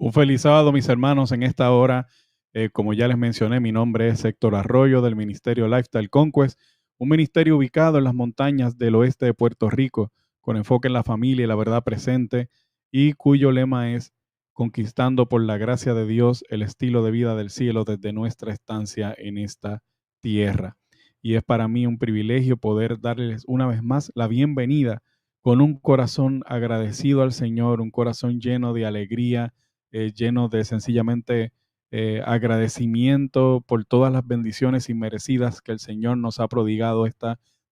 Un feliz sábado, mis hermanos. En esta hora, como ya les mencioné, mi nombre es Héctor Arroyo del Ministerio Lifestyle Conquest, un ministerio ubicado en las montañas del oeste de Puerto Rico, con enfoque en la familia y la verdad presente, y cuyo lema es conquistando por la gracia de Dios el estilo de vida del cielo desde nuestra estancia en esta tierra. Y es para mí un privilegio poder darles una vez más la bienvenida con un corazón agradecido al Señor, un corazón lleno de alegría, lleno de sencillamente agradecimiento por todas las bendiciones inmerecidas que el Señor nos ha prodigado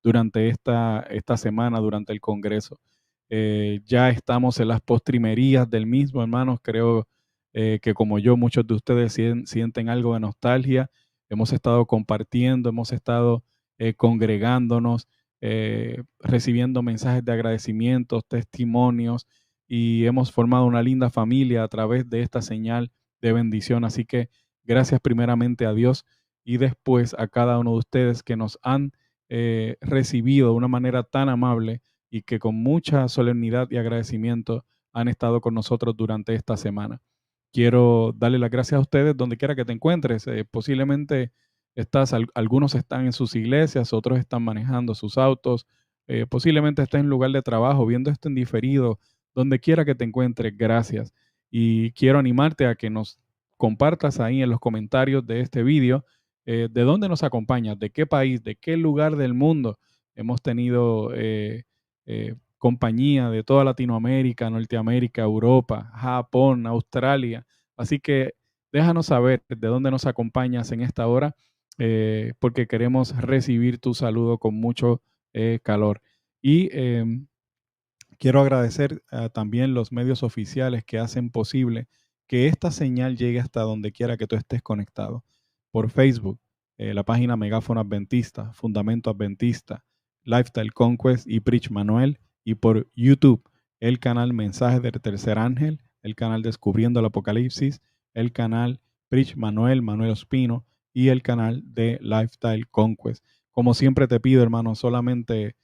durante esta semana, durante el Congreso. Ya estamos en las postrimerías del mismo, hermanos. Creo que como yo, muchos de ustedes sienten algo de nostalgia. Hemos estado compartiendo, hemos estado congregándonos, recibiendo mensajes de agradecimientos, testimonios, y hemos formado una linda familia a través de esta señal de bendición. Así que gracias primeramente a Dios y después a cada uno de ustedes que nos han recibido de una manera tan amable y que con mucha solemnidad y agradecimiento han estado con nosotros durante esta semana. Quiero darle las gracias a ustedes donde quiera que te encuentres. Posiblemente algunos están en sus iglesias, otros están manejando sus autos, posiblemente estés en lugar de trabajo, viendo esto en diferido, donde quiera que te encuentres, gracias. Y quiero animarte a que nos compartas ahí en los comentarios de este vídeo de dónde nos acompañas, de qué país, de qué lugar del mundo. Hemos tenido compañía de toda Latinoamérica, Norteamérica, Europa, Japón, Australia. Así que déjanos saber de dónde nos acompañas en esta hora, porque queremos recibir tu saludo con mucho calor. Y quiero agradecer también los medios oficiales que hacen posible que esta señal llegue hasta donde quiera que tú estés conectado. Por Facebook, la página Megáfono Adventista, Fundamento Adventista, Lifestyle Conquest y Preach Manuel. Y por YouTube, el canal Mensajes del Tercer Ángel, el canal Descubriendo el Apocalipsis, el canal Preach Manuel, Manuel Ospino y el canal de Lifestyle Conquest. Como siempre te pido, hermano, solamente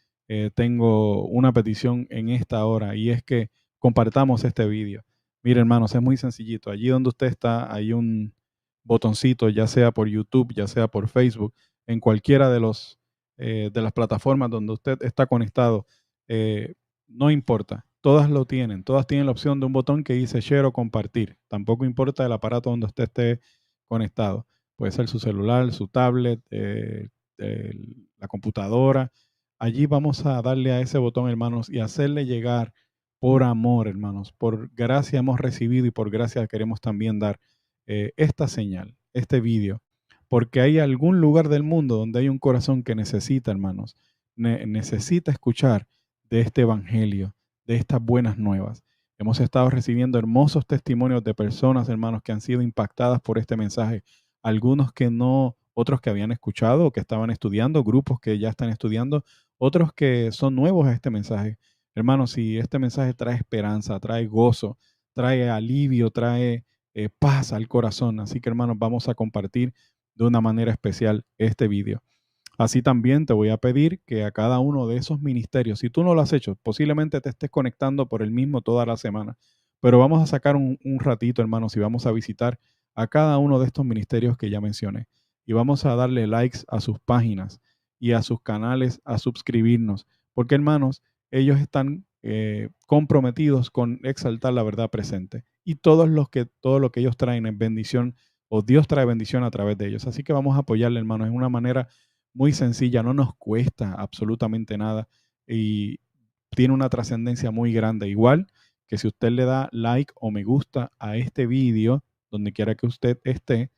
tengo una petición en esta hora, y es que compartamos este vídeo. Mire, hermanos, es muy sencillito. Allí donde usted está hay un botoncito, ya sea por YouTube, ya sea por Facebook, en cualquiera de las plataformas donde usted está conectado. No importa, todas tienen la opción de un botón que dice share o compartir. Tampoco importa el aparato donde usted esté conectado. Puede ser su celular, su tablet, la computadora. Allí vamos a darle a ese botón, hermanos, y hacerle llegar por amor, hermanos. Por gracia hemos recibido y por gracia queremos también dar esta señal, este vídeo, porque hay algún lugar del mundo donde hay un corazón que necesita, hermanos, necesita escuchar de este evangelio, de estas buenas nuevas. Hemos estado recibiendo hermosos testimonios de personas, hermanos, que han sido impactadas por este mensaje. Algunos que no, otros que habían escuchado o que estaban estudiando, grupos que ya están estudiando, otros que son nuevos a este mensaje. Hermanos, si este mensaje trae esperanza, trae gozo, trae alivio, trae paz al corazón. Así que, hermanos, vamos a compartir de una manera especial este vídeo. Así también te voy a pedir que a cada uno de esos ministerios, si tú no lo has hecho, posiblemente te estés conectando por el mismo toda la semana, pero vamos a sacar un ratito, hermanos, y vamos a visitar a cada uno de estos ministerios que ya mencioné. Y vamos a darle likes a sus páginas y a sus canales, a suscribirnos, porque, hermanos, ellos están comprometidos con exaltar la verdad presente. Y todo lo que ellos traen es bendición, o Dios trae bendición a través de ellos. Así que vamos a apoyarle, hermanos, en una manera muy sencilla, no nos cuesta absolutamente nada y tiene una trascendencia muy grande. Igual que si usted le da like o me gusta a este vídeo, donde quiera que usted esté,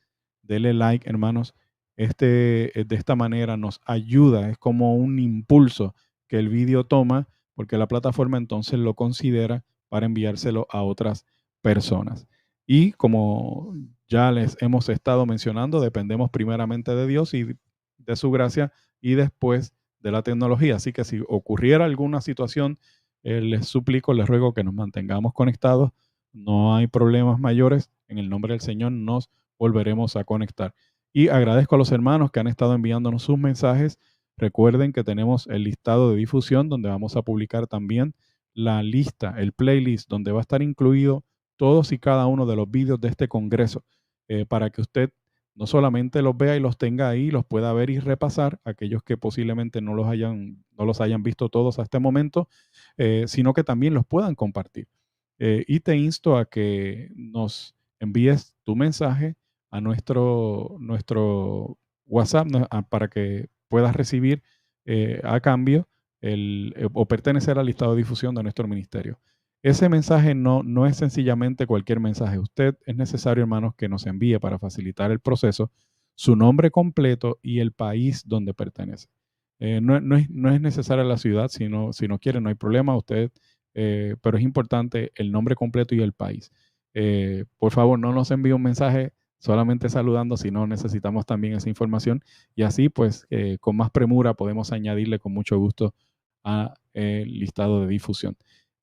dele like, hermanos. De esta manera nos ayuda, es como un impulso que el vídeo toma, porque la plataforma entonces lo considera para enviárselo a otras personas. Y como ya les hemos estado mencionando, dependemos primeramente de Dios y de su gracia y después de la tecnología. Así que si ocurriera alguna situación, les suplico, les ruego que nos mantengamos conectados. No hay problemas mayores. En el nombre del Señor nos volveremos a conectar. Y agradezco a los hermanos que han estado enviándonos sus mensajes. Recuerden que tenemos el listado de difusión donde vamos a publicar también la lista, el playlist, donde va a estar incluido todos y cada uno de los vídeos de este congreso, para que usted no solamente los vea y los tenga ahí, los pueda ver y repasar, aquellos que posiblemente no los hayan visto todos hasta este momento, sino que también los puedan compartir. Y te insto a que nos envíes tu mensaje a nuestro WhatsApp, para que puedas recibir a cambio o pertenecer al listado de difusión de nuestro ministerio. Ese mensaje no es sencillamente cualquier mensaje. Usted es necesario, hermanos, que nos envíe para facilitar el proceso su nombre completo y el país donde pertenece. No es necesaria la ciudad, si no quiere, no hay problema. Usted, pero es importante el nombre completo y el país. Por favor, no nos envíe un mensaje solamente saludando, sino necesitamos también esa información y así pues con más premura podemos añadirle con mucho gusto a el listado de difusión.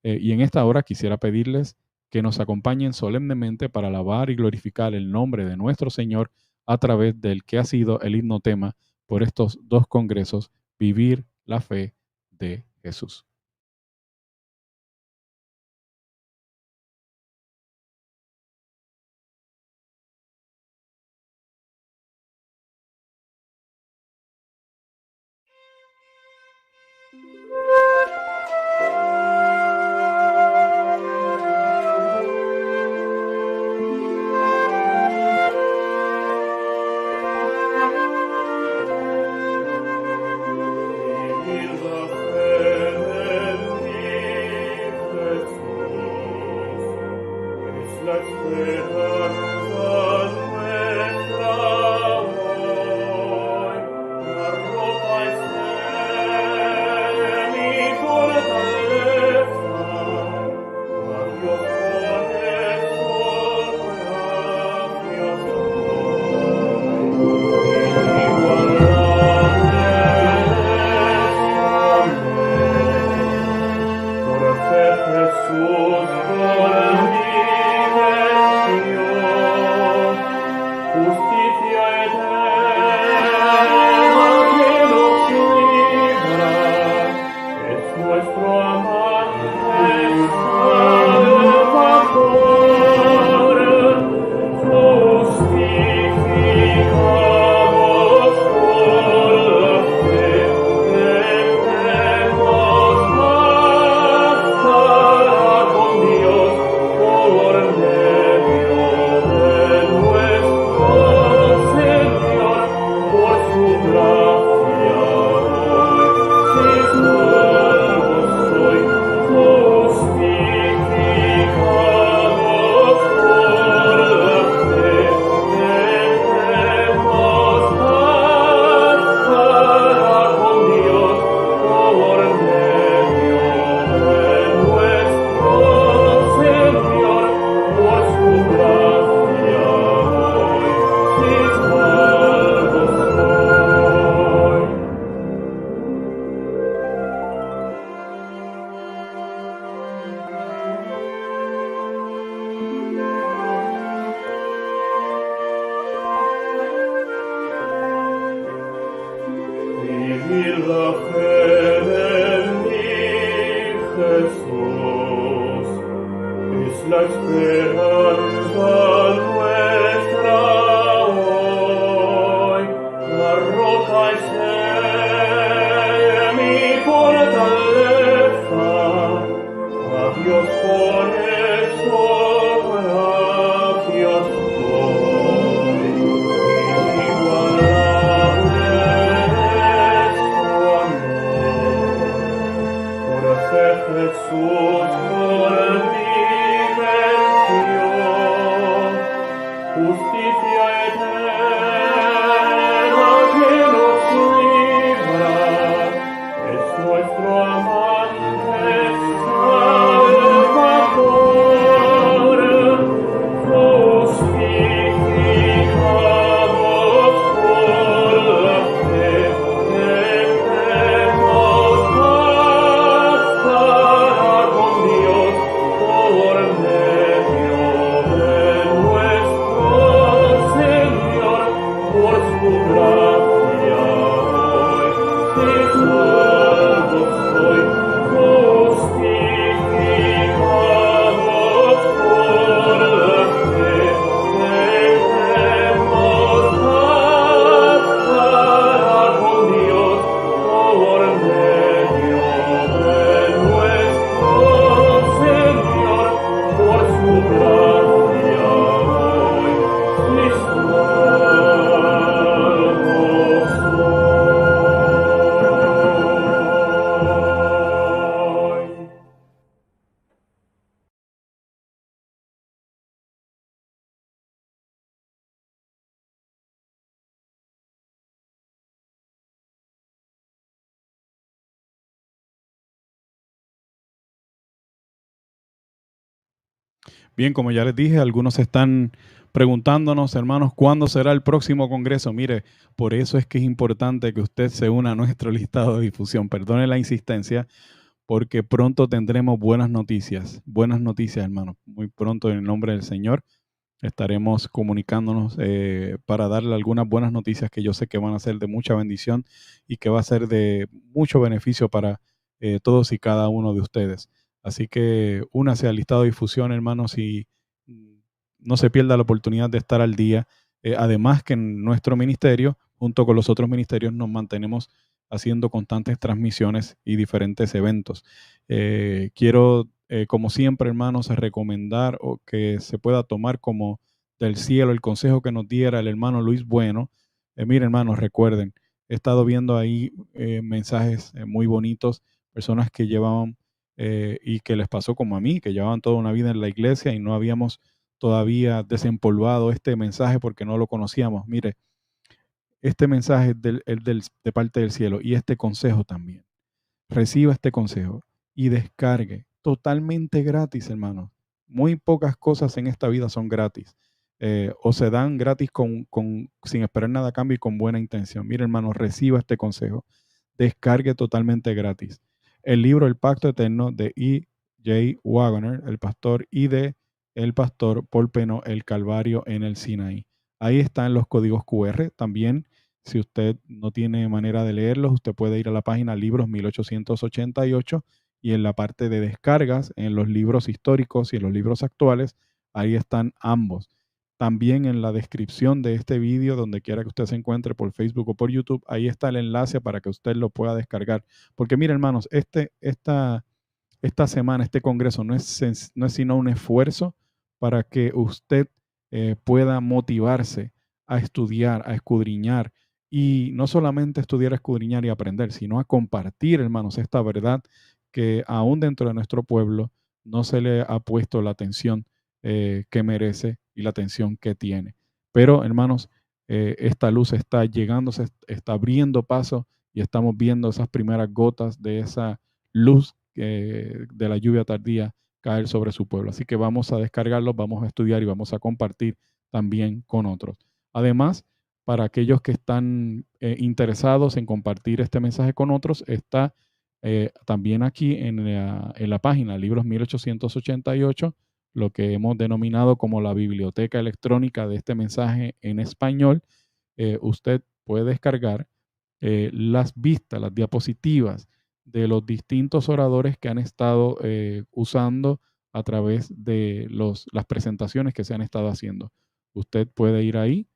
Y en esta hora quisiera pedirles que nos acompañen solemnemente para alabar y glorificar el nombre de nuestro Señor a través del que ha sido el himno tema por estos dos congresos, Vivir la Fe de Jesús. Bien, como ya les dije, algunos están preguntándonos, hermanos, ¿cuándo será el próximo congreso? Mire, por eso es que es importante que usted se una a nuestro listado de difusión. Perdone la insistencia, porque pronto tendremos buenas noticias, hermanos. Muy pronto, en el nombre del Señor, estaremos comunicándonos para darle algunas buenas noticias que yo sé que van a ser de mucha bendición y que va a ser de mucho beneficio para todos y cada uno de ustedes. Así que únase al listado de difusión, hermanos, y no se pierda la oportunidad de estar al día. Además que en nuestro ministerio, junto con los otros ministerios, nos mantenemos haciendo constantes transmisiones y diferentes eventos. Quiero, como siempre, hermanos, recomendar o que se pueda tomar como del cielo el consejo que nos diera el hermano Luis Bueno. Miren, hermanos, recuerden, he estado viendo ahí mensajes muy bonitos, personas que llevaban y que les pasó como a mí, que llevaban toda una vida en la iglesia y no habíamos todavía desempolvado este mensaje porque no lo conocíamos. Mire, este mensaje de parte del cielo y este consejo también. Reciba este consejo y descargue totalmente gratis, hermano. Muy pocas cosas en esta vida son gratis. O se dan gratis sin esperar nada a cambio y con buena intención. Mire, hermano, reciba este consejo. Descargue totalmente gratis el libro El Pacto Eterno de E. J. Wagner, el pastor, y de el pastor Paul Peno, El Calvario en el Sinaí. Ahí están los códigos QR. También, si usted no tiene manera de leerlos, usted puede ir a la página Libros 1888 y en la parte de descargas, en los libros históricos y en los libros actuales, ahí están ambos. También en la descripción de este vídeo, donde quiera que usted se encuentre por Facebook o por YouTube, ahí está el enlace para que usted lo pueda descargar. Porque mire, hermanos, esta semana, este congreso no es sino un esfuerzo para que usted pueda motivarse a estudiar, a escudriñar, y no solamente estudiar, escudriñar y aprender, sino a compartir, hermanos, esta verdad que aún dentro de nuestro pueblo no se le ha puesto la atención que merece y la atención que tiene. Pero, hermanos, esta luz está llegando, se está abriendo paso y estamos viendo esas primeras gotas de esa luz de la lluvia tardía caer sobre su pueblo. Así que vamos a descargarlos, vamos a estudiar y vamos a compartir también con otros. Además, para aquellos que están interesados en compartir este mensaje con otros, está también aquí en la página Libros 1888, lo que hemos denominado como la biblioteca electrónica de este mensaje en español. Usted puede descargar las vistas, las diapositivas de los distintos oradores que han estado usando a través de las presentaciones que se han estado haciendo. Usted puede ir ahí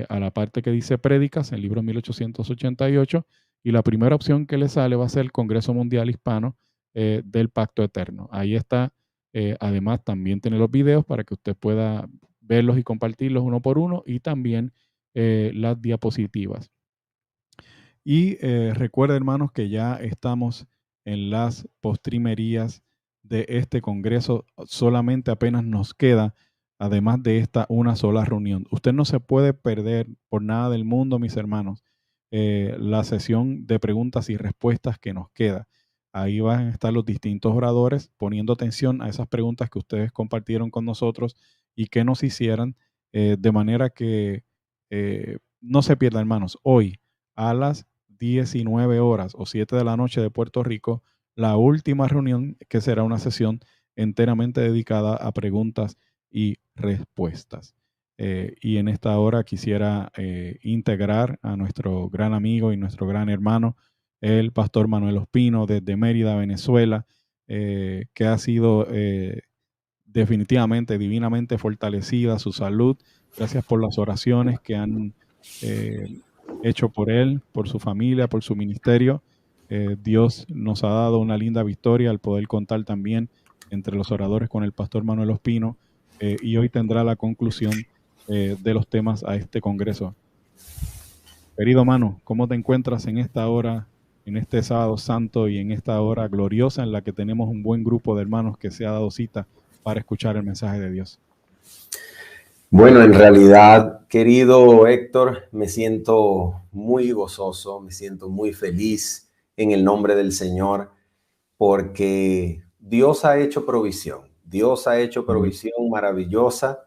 a la parte que dice prédicas, en el libro 1888, y la primera opción que le sale va a ser el Congreso Mundial Hispano del Pacto Eterno. Ahí está. Además, también tiene los videos para que usted pueda verlos y compartirlos uno por uno, y también las diapositivas. Y recuerda, hermanos, que ya estamos en las postrimerías de este congreso. Solamente apenas nos queda, además de esta, una sola reunión. Usted no se puede perder por nada del mundo, mis hermanos, la sesión de preguntas y respuestas que nos queda. Ahí van a estar los distintos oradores poniendo atención a esas preguntas que ustedes compartieron con nosotros y que nos hicieran, de manera que no se pierda, hermanos. Hoy a las 19 horas o 7 de la noche de Puerto Rico, la última reunión, que será una sesión enteramente dedicada a preguntas y respuestas. Y en esta hora quisiera integrar a nuestro gran amigo y nuestro gran hermano, el pastor Manuel Ospino, desde Mérida, Venezuela, que ha sido definitivamente, divinamente fortalecida su salud. Gracias por las oraciones que han hecho por él, por su familia, por su ministerio. Dios nos ha dado una linda victoria al poder contar también entre los oradores con el pastor Manuel Ospino, y hoy tendrá la conclusión de los temas a este congreso. Querido Manu, ¿cómo te encuentras en esta hora, en este sábado santo y en esta hora gloriosa en la que tenemos un buen grupo de hermanos que se ha dado cita para escuchar el mensaje de Dios? Bueno, en realidad, querido Héctor, me siento muy gozoso, me siento muy feliz en el nombre del Señor, porque Dios ha hecho provisión. Dios ha hecho provisión maravillosa.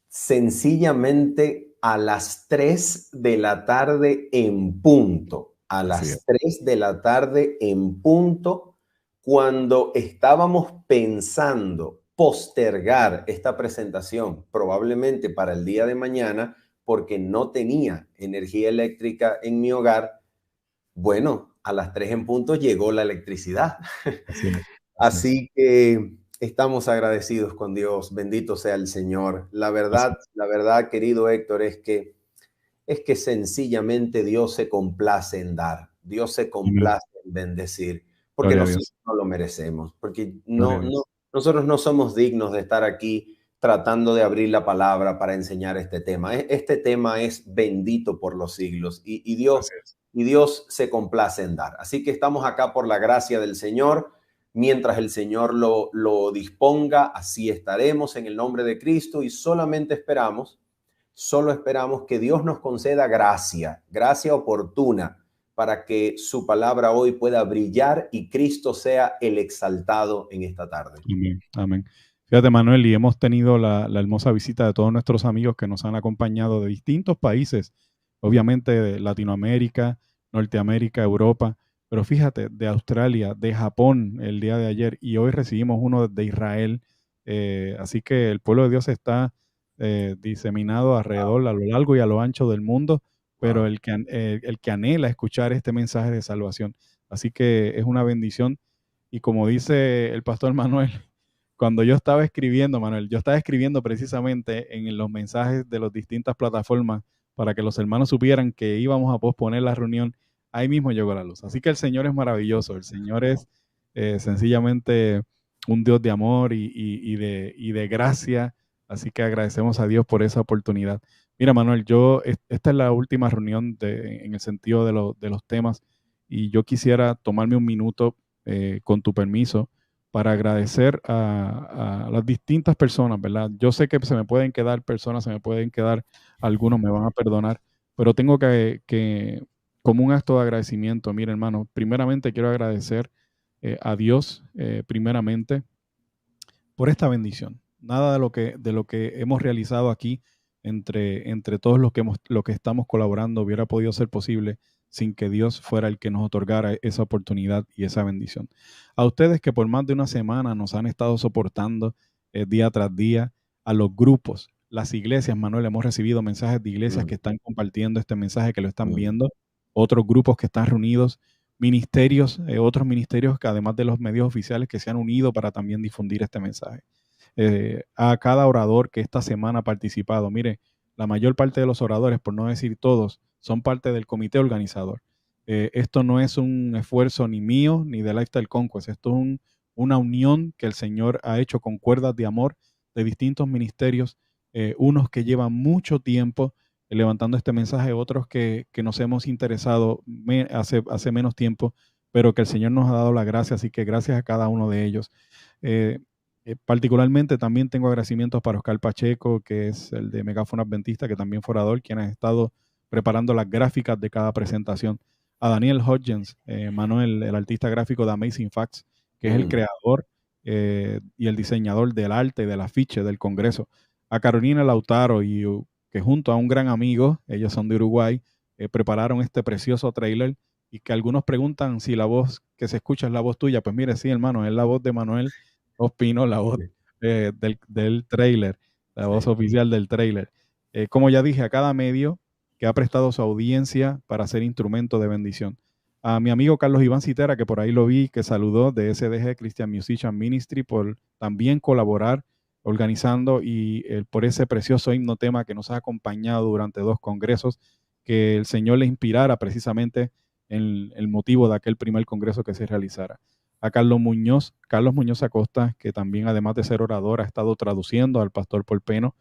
Sencillamente a las 3 de la tarde en punto, a las 3 de la tarde en punto, cuando estábamos pensando postergar esta presentación probablemente para el día de mañana porque no tenía energía eléctrica en mi hogar, bueno, a las 3 en punto llegó la electricidad. Así que estamos agradecidos con Dios, bendito sea el Señor. La verdad, querido Héctor, es que sencillamente Dios se complace en dar, Dios se complace en bendecir, porque nosotros no lo merecemos, porque nosotros no somos dignos de estar aquí tratando de abrir la palabra para enseñar este tema. Este tema es bendito por los siglos y Dios se complace en dar. Así que estamos acá por la gracia del Señor. Mientras el Señor lo disponga, así estaremos en el nombre de Cristo y solo esperamos que Dios nos conceda gracia oportuna para que su palabra hoy pueda brillar y Cristo sea el exaltado en esta tarde. Amén, amén. Fíjate, Manuel, y hemos tenido la hermosa visita de todos nuestros amigos que nos han acompañado de distintos países, obviamente de Latinoamérica, Norteamérica, Europa, pero fíjate, de Australia, de Japón el día de ayer, y hoy recibimos uno de Israel. Así que el pueblo de Dios está diseminado alrededor, a lo largo y a lo ancho del mundo, pero el que anhela escuchar este mensaje de salvación. Así que es una bendición. Y como dice el pastor Manuel, cuando yo estaba escribiendo, Manuel, yo estaba escribiendo precisamente en los mensajes de las distintas plataformas para que los hermanos supieran que íbamos a posponer la reunión. Ahí mismo llegó la luz. Así que el Señor es maravilloso. El Señor es sencillamente un Dios de amor y de gracia. Así que agradecemos a Dios por esa oportunidad. Mira, Manuel, esta es la última reunión en el sentido de los temas y yo quisiera tomarme un minuto con tu permiso para agradecer a las distintas personas, ¿verdad? Yo sé que se me pueden quedar personas, se me pueden quedar algunos, me van a perdonar, pero tengo que como un acto de agradecimiento, mira hermano, primeramente quiero agradecer a Dios, primeramente, por esta bendición. Nada de lo que hemos realizado aquí entre todos los que estamos colaborando hubiera podido ser posible sin que Dios fuera el que nos otorgara esa oportunidad y esa bendición. A ustedes que por más de una semana nos han estado soportando día tras día, a los grupos, las iglesias, Manuel, hemos recibido mensajes de iglesias que están compartiendo este mensaje, que lo están viendo, otros grupos que están reunidos, ministerios, otros ministerios que además de los medios oficiales que se han unido para también difundir este mensaje. A cada orador que esta semana ha participado. Mire, la mayor parte de los oradores, por no decir todos, son parte del comité organizador. Esto no es un esfuerzo ni mío ni de Lifestyle Conquest, esto es una unión que el Señor ha hecho con cuerdas de amor de distintos ministerios, unos que llevan mucho tiempo levantando este mensaje, otros que nos hemos interesado hace menos tiempo, pero que el Señor nos ha dado la gracia, así que gracias a cada uno de ellos. Particularmente también tengo agradecimientos para Oscar Pacheco, que es el de Megáfono Adventista, que también fue orador, quien ha estado preparando las gráficas de cada presentación. A Daniel Hodgins, Manuel, el artista gráfico de Amazing Facts, que es el creador y el diseñador del arte y del afiche del Congreso. A Carolina Lautaro, que junto a un gran amigo, ellos son de Uruguay, prepararon este precioso trailer y que algunos preguntan si la voz que se escucha es la voz tuya. Pues mire, sí, hermano, es la voz de Manuel Ospino, la voz del trailer, la voz oficial del trailer. Como ya dije, a cada medio que ha prestado su audiencia para ser instrumento de bendición. A mi amigo Carlos Iván Citera, que por ahí lo vi, que saludó de SDG Christian Musician Ministry por también colaborar organizando y por ese precioso himno tema que nos ha acompañado durante 2 congresos, que el Señor le inspirara precisamente en el motivo de aquel primer congreso que se realizara. A Carlos Muñoz Acosta, que también además de ser orador ha estado traduciendo al pastor Polpeno,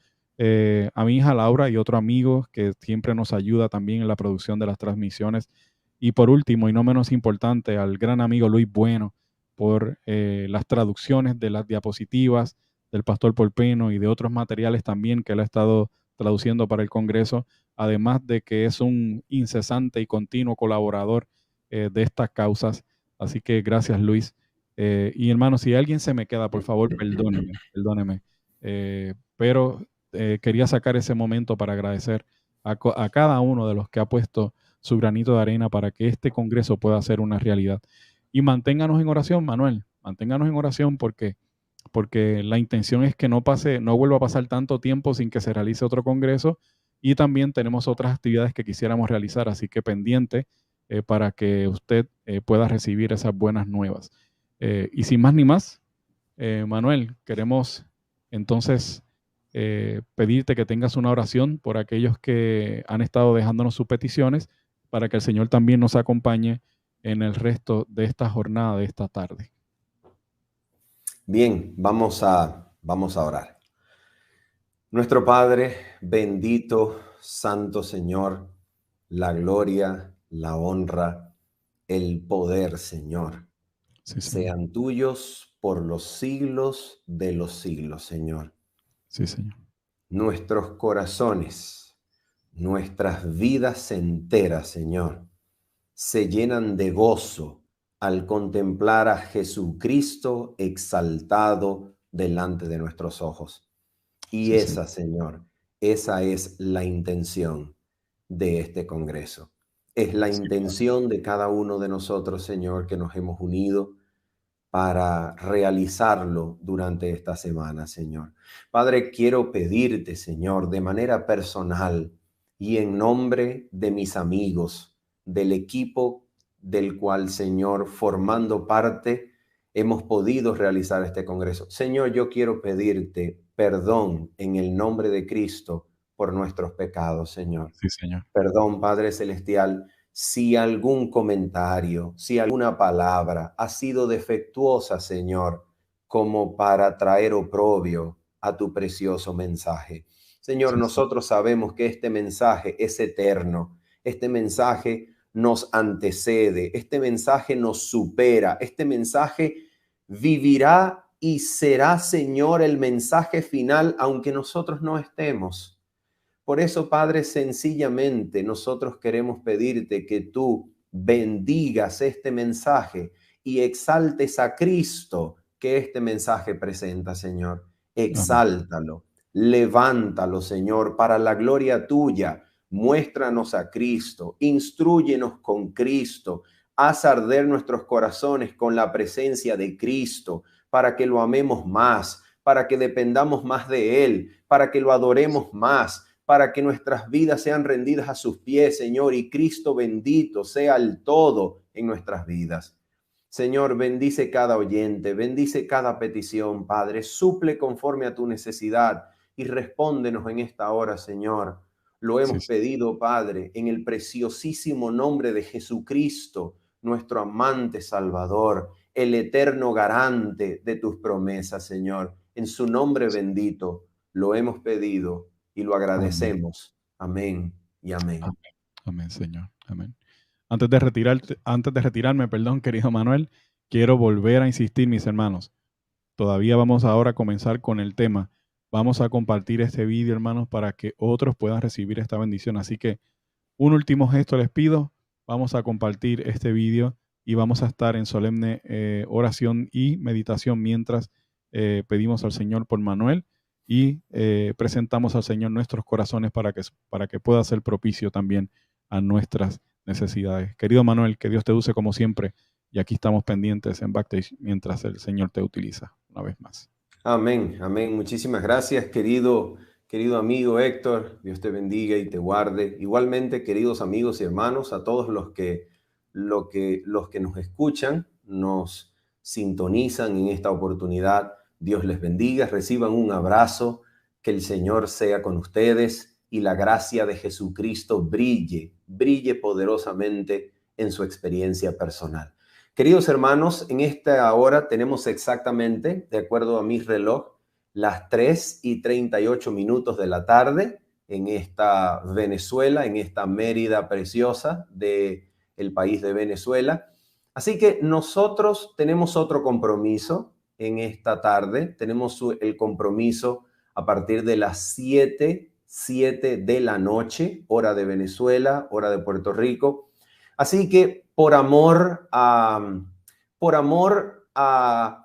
a mi hija Laura y otro amigo que siempre nos ayuda también en la producción de las transmisiones. Y por último, y no menos importante, al gran amigo Luis Bueno por las traducciones de las diapositivas del pastor Polpeno y de otros materiales también que él ha estado traduciendo para el Congreso, además de que es un incesante y continuo colaborador de estas causas. Así que gracias, Luis. Y hermano, si alguien se me queda, por favor, perdóneme, perdóneme. Pero quería sacar ese momento para agradecer a cada uno de los que ha puesto su granito de arena para que este congreso pueda ser una realidad. Y manténganos en oración, Manuel, manténganos en oración porque la intención es que no vuelva a pasar tanto tiempo sin que se realice otro congreso, y también tenemos otras actividades que quisiéramos realizar, así que pendiente para que usted pueda recibir esas buenas nuevas. Y sin más ni más, Manuel, queremos entonces pedirte que tengas una oración por aquellos que han estado dejándonos sus peticiones, para que el Señor también nos acompañe en el resto de esta jornada, de esta tarde. Bien, vamos a orar. Nuestro Padre, bendito, santo Señor, la gloria, la honra, el poder, Señor, Sí, Señor. sean tuyos por los siglos de los siglos, Señor. Sí, Señor. Nuestros corazones, nuestras vidas enteras, Señor, se llenan de gozo al contemplar a Jesucristo exaltado delante de nuestros ojos. Y Sí, Señor. Señor, esa es la intención de este Congreso. Es la Sí, Padre. intención de cada uno de nosotros, Señor, que nos hemos unido para realizarlo durante esta semana, Señor. Padre, quiero pedirte, Señor, de manera personal y en nombre de mis amigos, del equipo del cual, Señor, formando parte, hemos podido realizar este congreso. Señor, yo quiero pedirte perdón en el nombre de Cristo por nuestros pecados, Señor. Sí, Señor. Perdón, Padre Celestial, si algún comentario, si alguna palabra ha sido defectuosa, Señor, como para traer oprobio a tu precioso mensaje. Señor, Sí, sí. nosotros sabemos que este mensaje es eterno, este mensaje nos antecede, este mensaje nos supera, este mensaje vivirá y será, Señor, el mensaje final, aunque nosotros no estemos. Por eso, Padre, sencillamente nosotros queremos pedirte que tú bendigas este mensaje y exaltes a Cristo que este mensaje presenta, Señor. Amén. Exáltalo, levántalo, Señor, para la gloria tuya. Muéstranos a Cristo, instrúyenos con Cristo, haz arder nuestros corazones con la presencia de Cristo, para que lo amemos más, para que dependamos más de Él, para que lo adoremos más, para que nuestras vidas sean rendidas a sus pies, Señor, y Cristo bendito sea el todo en nuestras vidas. Señor, bendice cada oyente, bendice cada petición, Padre, suple conforme a tu necesidad y respóndenos en esta hora, Señor. Lo Sí, hemos sí. pedido, Padre, en el preciosísimo nombre de Jesucristo, nuestro amante Salvador, el eterno garante de tus promesas, Señor. En su nombre bendito lo hemos pedido y lo Amén. agradecemos. Amén y amén. Amén. Amén, Señor. Amén. Antes de retirarme, perdón, querido Manuel, quiero volver a insistir, mis hermanos. Todavía vamos ahora a comenzar con el tema. Vamos a compartir este vídeo, hermanos, para que otros puedan recibir esta bendición. Así que un último gesto les pido. Vamos a compartir este vídeo y vamos a estar en solemne oración y meditación mientras pedimos al Señor por Manuel y presentamos al Señor nuestros corazones para que pueda ser propicio también a nuestras necesidades. Querido Manuel, que Dios te use como siempre, y aquí estamos pendientes en Backstage mientras el Señor te utiliza una vez más. Amén, amén. Muchísimas gracias, querido amigo Héctor. Dios te bendiga y te guarde. Igualmente, queridos amigos y hermanos, a todos los que nos escuchan, nos sintonizan en esta oportunidad. Dios les bendiga, reciban un abrazo, que el Señor sea con ustedes y la gracia de Jesucristo brille poderosamente en su experiencia personal. Queridos hermanos, en esta hora tenemos exactamente, de acuerdo a mi reloj, las 3:38 de la tarde en esta Venezuela, en esta Mérida preciosa del país de Venezuela. Así que nosotros tenemos otro compromiso en esta tarde. Tenemos el compromiso a partir de las 7 de la noche, hora de Venezuela, hora de Puerto Rico. Así que por amor a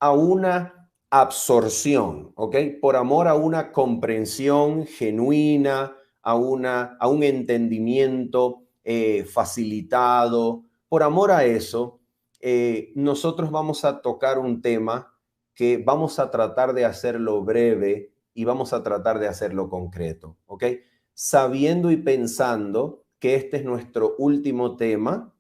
una absorción, ¿ok? Por amor a una comprensión genuina, a un entendimiento facilitado. Por amor a eso, nosotros vamos a tocar un tema que vamos a tratar de hacerlo breve y vamos a tratar de hacerlo concreto, ¿ok? Sabiendo y pensando que este es nuestro último tema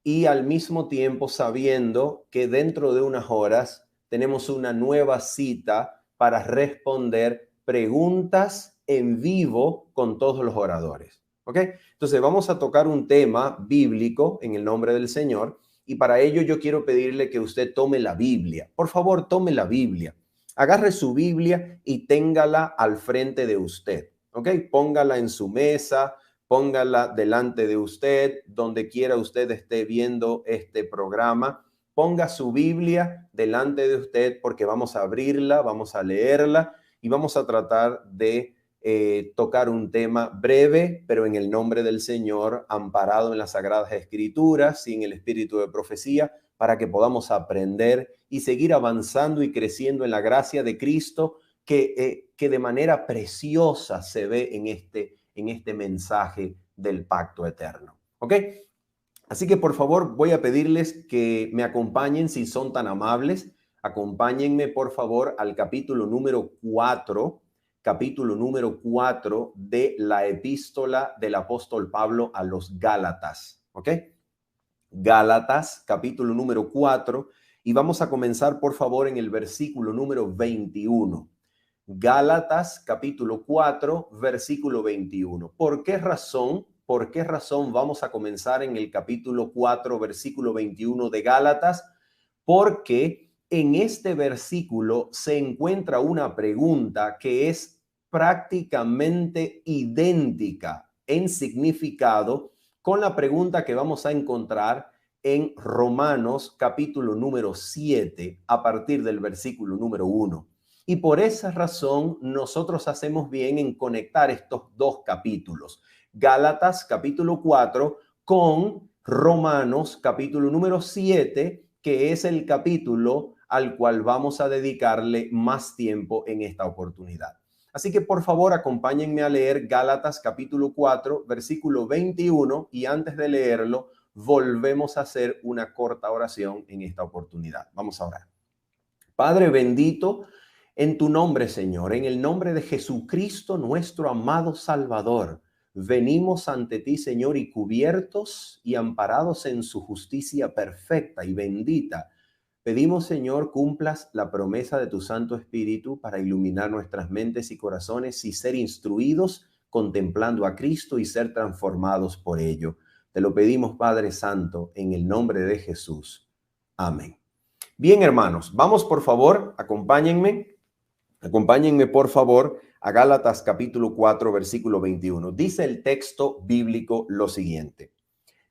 y al mismo tiempo sabiendo que dentro de unas horas tenemos una nueva cita para responder preguntas en vivo con todos los oradores, ¿ok? Entonces vamos a tocar un tema bíblico en el nombre del Señor y para ello yo quiero pedirle que usted tome la Biblia. Por favor, tome la Biblia. Agarre su Biblia y téngala al frente de usted, ¿ok? Póngala en su mesa, póngala delante de usted, donde quiera usted esté viendo este programa. Ponga su Biblia delante de usted porque vamos a abrirla, vamos a leerla y vamos a tratar de tocar un tema breve, pero en el nombre del Señor, amparado en las Sagradas Escrituras y en el espíritu de profecía, para que podamos aprender y seguir avanzando y creciendo en la gracia de Cristo que de manera preciosa se ve en este mensaje del pacto eterno. ¿Ok? Así que por favor voy a pedirles que me acompañen si son tan amables. Acompáñenme por favor al capítulo número 4 de la epístola del apóstol Pablo a los Gálatas. ¿Ok? Gálatas, capítulo número 4, y vamos a comenzar por favor en el versículo número 21. Gálatas, capítulo 4, versículo 21. ¿Por qué razón vamos a comenzar en el capítulo 4, versículo 21 de Gálatas? Porque en este versículo se encuentra una pregunta que es prácticamente idéntica en significado con la pregunta que vamos a encontrar en Romanos capítulo número 7 a partir del versículo número 1. Y por esa razón nosotros hacemos bien en conectar estos dos capítulos, Gálatas capítulo 4 con Romanos capítulo número 7, que es el capítulo al cual vamos a dedicarle más tiempo en esta oportunidad. Así que por favor acompáñenme a leer Gálatas capítulo 4, versículo 21 y antes de leerlo volvemos a hacer una corta oración en esta oportunidad. Vamos a orar. Padre bendito, en tu nombre, Señor, en el nombre de Jesucristo, nuestro amado Salvador, venimos ante ti, Señor, y cubiertos y amparados en su justicia perfecta y bendita. Pedimos, Señor, cumplas la promesa de tu Santo Espíritu para iluminar nuestras mentes y corazones y ser instruidos contemplando a Cristo y ser transformados por ello. Te lo pedimos, Padre Santo, en el nombre de Jesús. Amén. Bien, hermanos, vamos por favor, acompáñenme por favor a Gálatas capítulo 4, versículo 21. Dice el texto bíblico lo siguiente: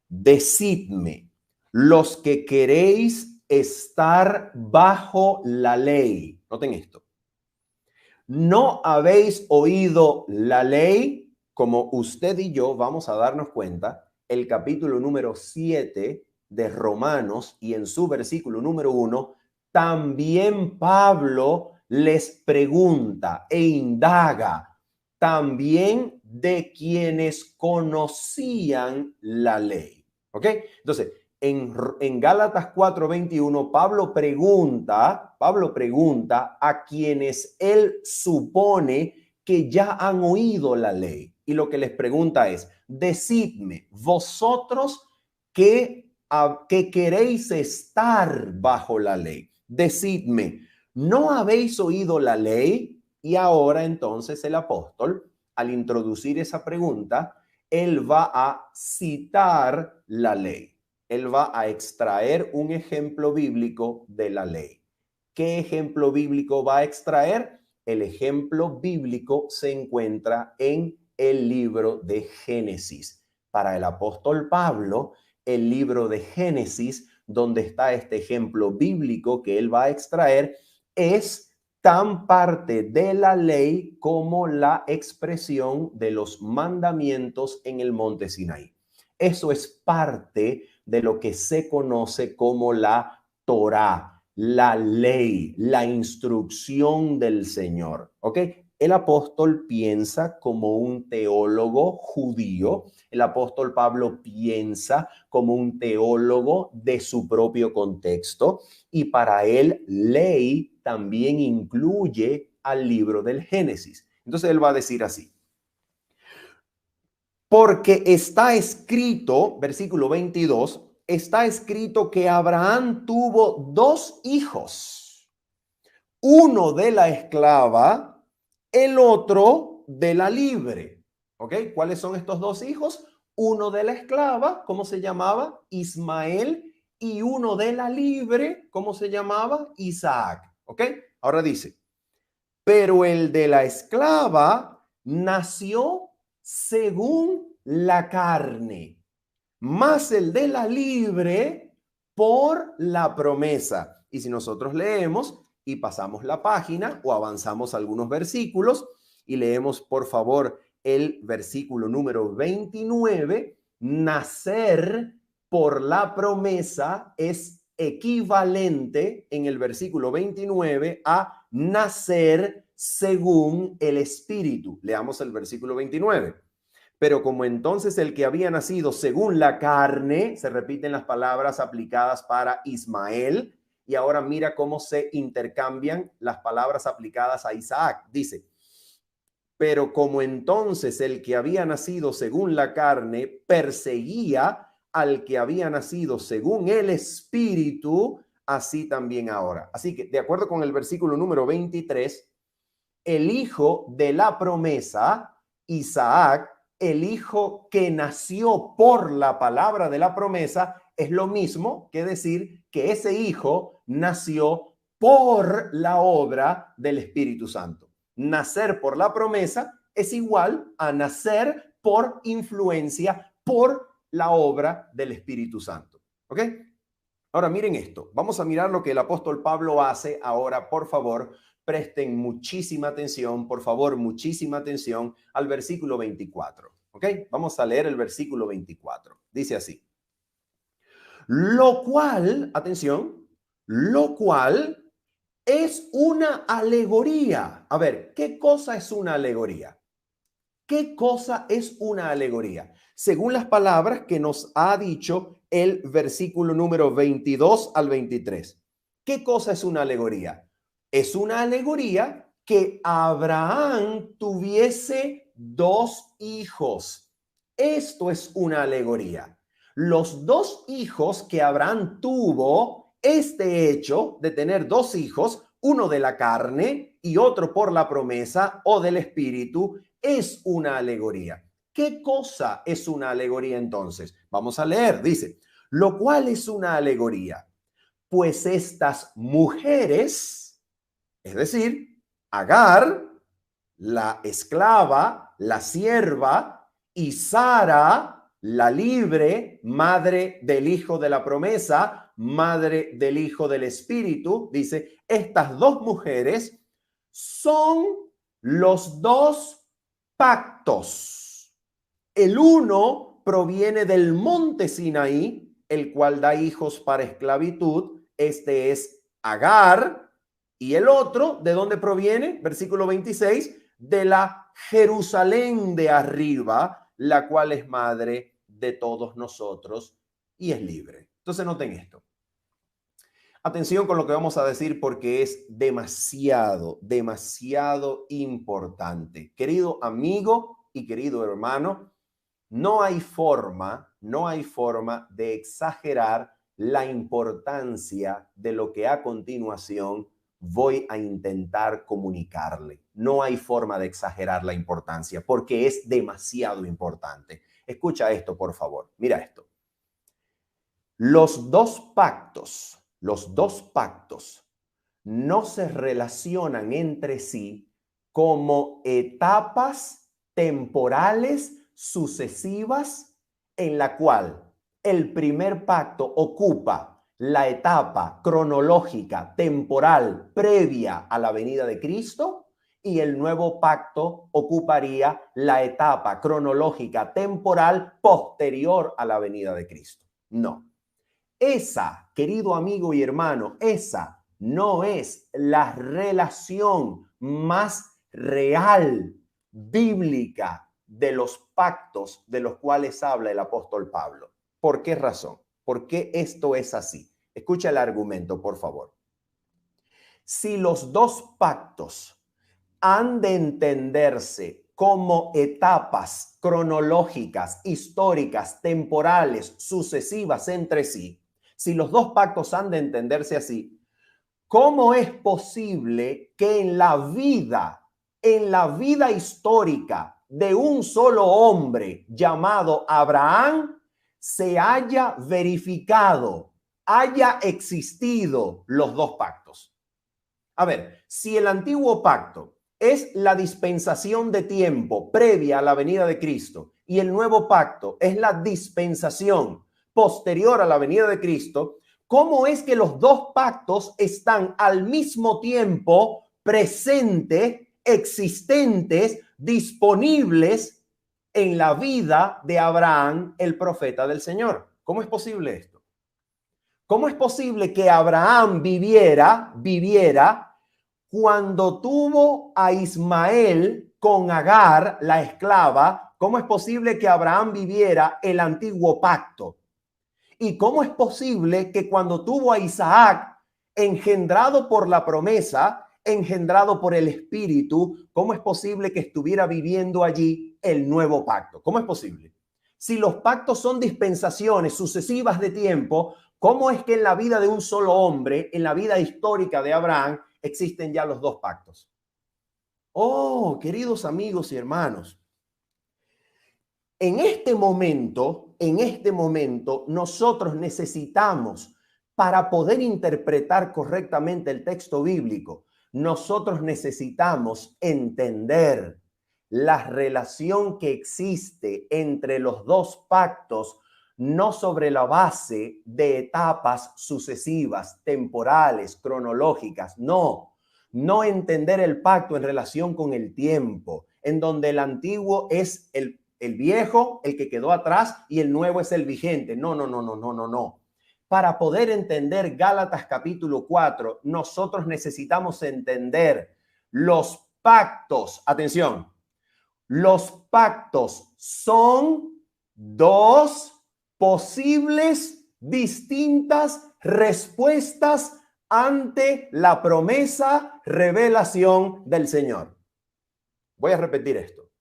decidme, los que queréis estar bajo la ley. Noten esto. ¿No habéis oído la ley? Como usted y yo vamos a darnos cuenta, el capítulo número 7 de Romanos y en su versículo número 1, también Pablo les pregunta e indaga también de quienes conocían la ley. ¿Ok? Entonces, en Gálatas 4:21, Pablo pregunta a quienes él supone que ya han oído la ley. Y lo que les pregunta es, decidme, vosotros que queréis estar bajo la ley, decidme, ¿no habéis oído la ley? Y ahora entonces el apóstol, al introducir esa pregunta, él va a citar la ley. Él va a extraer un ejemplo bíblico de la ley. ¿Qué ejemplo bíblico va a extraer? El ejemplo bíblico se encuentra en el libro de Génesis. Para el apóstol Pablo, el libro de Génesis, donde está este ejemplo bíblico que él va a extraer, es tan parte de la ley como la expresión de los mandamientos en el monte Sinaí. Eso es parte de lo que se conoce como la Torá, la ley, la instrucción del Señor. ¿Ok? El apóstol piensa como un teólogo judío. El apóstol Pablo piensa como un teólogo de su propio contexto. Y para él, ley también incluye al libro del Génesis. Entonces él va a decir así. Porque está escrito, versículo 22, está escrito que Abraham tuvo dos hijos, uno de la esclava, el otro de la libre. ¿Ok? ¿Cuáles son estos dos hijos? Uno de la esclava, ¿cómo se llamaba? Ismael, y uno de la libre, ¿cómo se llamaba? Isaac. ¿Ok? Ahora dice, pero el de la esclava nació según la carne, más el de la libre por la promesa. Y si nosotros leemos y pasamos la página o avanzamos algunos versículos y leemos por favor el versículo número 29, nacer por la promesa es equivalente en el versículo 29 a nacer según el Espíritu. Leamos el versículo 29. Pero como entonces el que había nacido según la carne, se repiten las palabras aplicadas para Ismael, y ahora mira cómo se intercambian las palabras aplicadas a Isaac. Dice, pero como entonces el que había nacido según la carne perseguía al que había nacido según el Espíritu, así también ahora. Así que, de acuerdo con el versículo número 23, el hijo de la promesa, Isaac, el hijo que nació por la palabra de la promesa, es lo mismo que decir que ese hijo nació por la obra del Espíritu Santo. Nacer por la promesa es igual a nacer por influencia, por la obra del Espíritu Santo. ¿Ok? Ahora miren esto. Vamos a mirar lo que el apóstol Pablo hace ahora, por favor. Presten muchísima atención, por favor, muchísima atención al versículo 24. ¿Ok? Vamos a leer el versículo 24. Dice así. Lo cual, atención, lo cual es una alegoría. A ver, ¿qué cosa es una alegoría? ¿Qué cosa es una alegoría? Según las palabras que nos ha dicho el versículo número 22 al 23. ¿Qué cosa es una alegoría? Es una alegoría que Abraham tuviese dos hijos. Esto es una alegoría. Los dos hijos que Abraham tuvo, este hecho de tener dos hijos, uno de la carne y otro por la promesa o del espíritu, es una alegoría. ¿Qué cosa es una alegoría entonces? Vamos a leer, dice, lo cual es una alegoría. Pues estas mujeres, es decir, Agar, la esclava, la sierva, y Sara, la libre, madre del hijo de la promesa, madre del hijo del espíritu, dice, estas dos mujeres son los dos pactos. El uno proviene del monte Sinaí, el cual da hijos para esclavitud. Este es Agar. Y el otro, ¿de dónde proviene? Versículo 26, de la Jerusalén de arriba, la cual es madre de todos nosotros y es libre. Entonces noten esto. Atención con lo que vamos a decir porque es demasiado, demasiado importante. Querido amigo y querido hermano, no hay forma de exagerar la importancia de lo que a continuación voy a intentar comunicarle. No hay forma de exagerar la importancia porque es demasiado importante. Escucha esto, por favor. Mira esto. Los dos pactos no se relacionan entre sí como etapas temporales sucesivas en la cual el primer pacto ocupa la etapa cronológica temporal previa a la venida de Cristo y el nuevo pacto ocuparía la etapa cronológica temporal posterior a la venida de Cristo. No. Esa, querido amigo y hermano, esa no es la relación más real, bíblica, de los pactos de los cuales habla el apóstol Pablo. ¿Por qué razón? ¿Por qué esto es así? Escucha el argumento, por favor. Si los dos pactos han de entenderse como etapas cronológicas, históricas, temporales, sucesivas entre sí, si los dos pactos han de entenderse así, ¿cómo es posible que en la vida histórica de un solo hombre llamado Abraham se haya verificado, haya existido los dos pactos? A ver, si el antiguo pacto es la dispensación de tiempo previa a la venida de Cristo y el nuevo pacto es la dispensación posterior a la venida de Cristo, ¿cómo es que los dos pactos están al mismo tiempo presentes, existentes, disponibles en la vida de Abraham, el profeta del Señor? ¿Cómo es posible esto? ¿Cómo es posible que Abraham viviera cuando tuvo a Ismael con Agar, la esclava? ¿Cómo es posible que Abraham viviera el antiguo pacto? ¿Y cómo es posible que cuando tuvo a Isaac, engendrado por la promesa, engendrado por el Espíritu, cómo es posible que estuviera viviendo allí el nuevo pacto? ¿Cómo es posible? Si los pactos son dispensaciones sucesivas de tiempo, ¿cómo es que en la vida de un solo hombre, en la vida histórica de Abraham, existen ya los dos pactos? Oh, queridos amigos y hermanos, en este momento, nosotros necesitamos, para poder interpretar correctamente el texto bíblico, nosotros necesitamos entender la relación que existe entre los dos pactos, no sobre la base de etapas sucesivas, temporales, cronológicas, no entender el pacto en relación con el tiempo, en donde el antiguo es el viejo, el que quedó atrás, y el nuevo es el vigente. No. Para poder entender Gálatas capítulo 4, nosotros necesitamos entender los pactos. Atención, los pactos son dos posibles, distintas respuestas ante la promesa, revelación del Señor. Voy a repetir esto.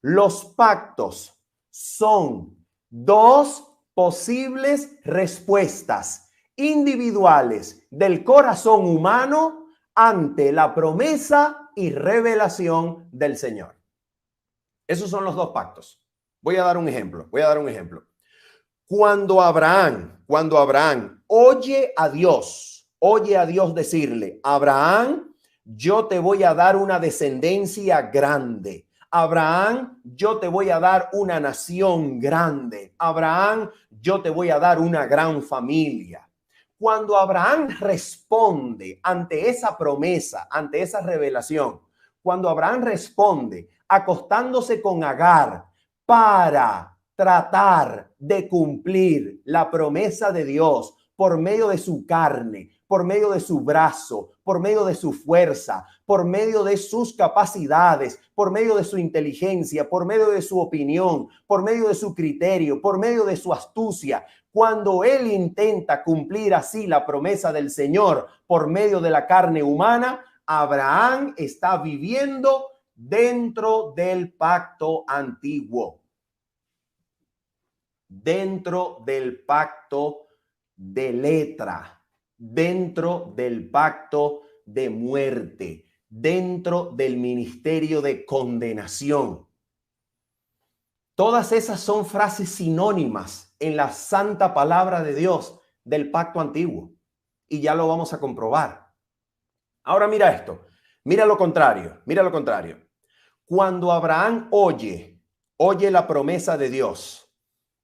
Los pactos son dos posibles respuestas individuales del corazón humano ante la promesa y revelación del Señor. Esos son los dos pactos. Voy a dar un ejemplo. Cuando Abraham oye a Dios decirle: Abraham, yo te voy a dar una descendencia grande. Abraham, yo te voy a dar una nación grande. Abraham, yo te voy a dar una gran familia. Cuando Abraham responde ante esa promesa, ante esa revelación, cuando Abraham responde acostándose con Agar para tratar de cumplir la promesa de Dios por medio de su carne, por medio de su brazo, por medio de su fuerza, por medio de sus capacidades, por medio de su inteligencia, por medio de su opinión, por medio de su criterio, por medio de su astucia. Cuando él intenta cumplir así la promesa del Señor por medio de la carne humana, Abraham está viviendo dentro del pacto antiguo, dentro del pacto de letra, dentro del pacto de muerte, dentro del ministerio de condenación. Todas esas son frases sinónimas en la santa palabra de Dios del pacto antiguo, y ya lo vamos a comprobar. Ahora mira esto, mira lo contrario. Cuando Abraham oye la promesa de Dios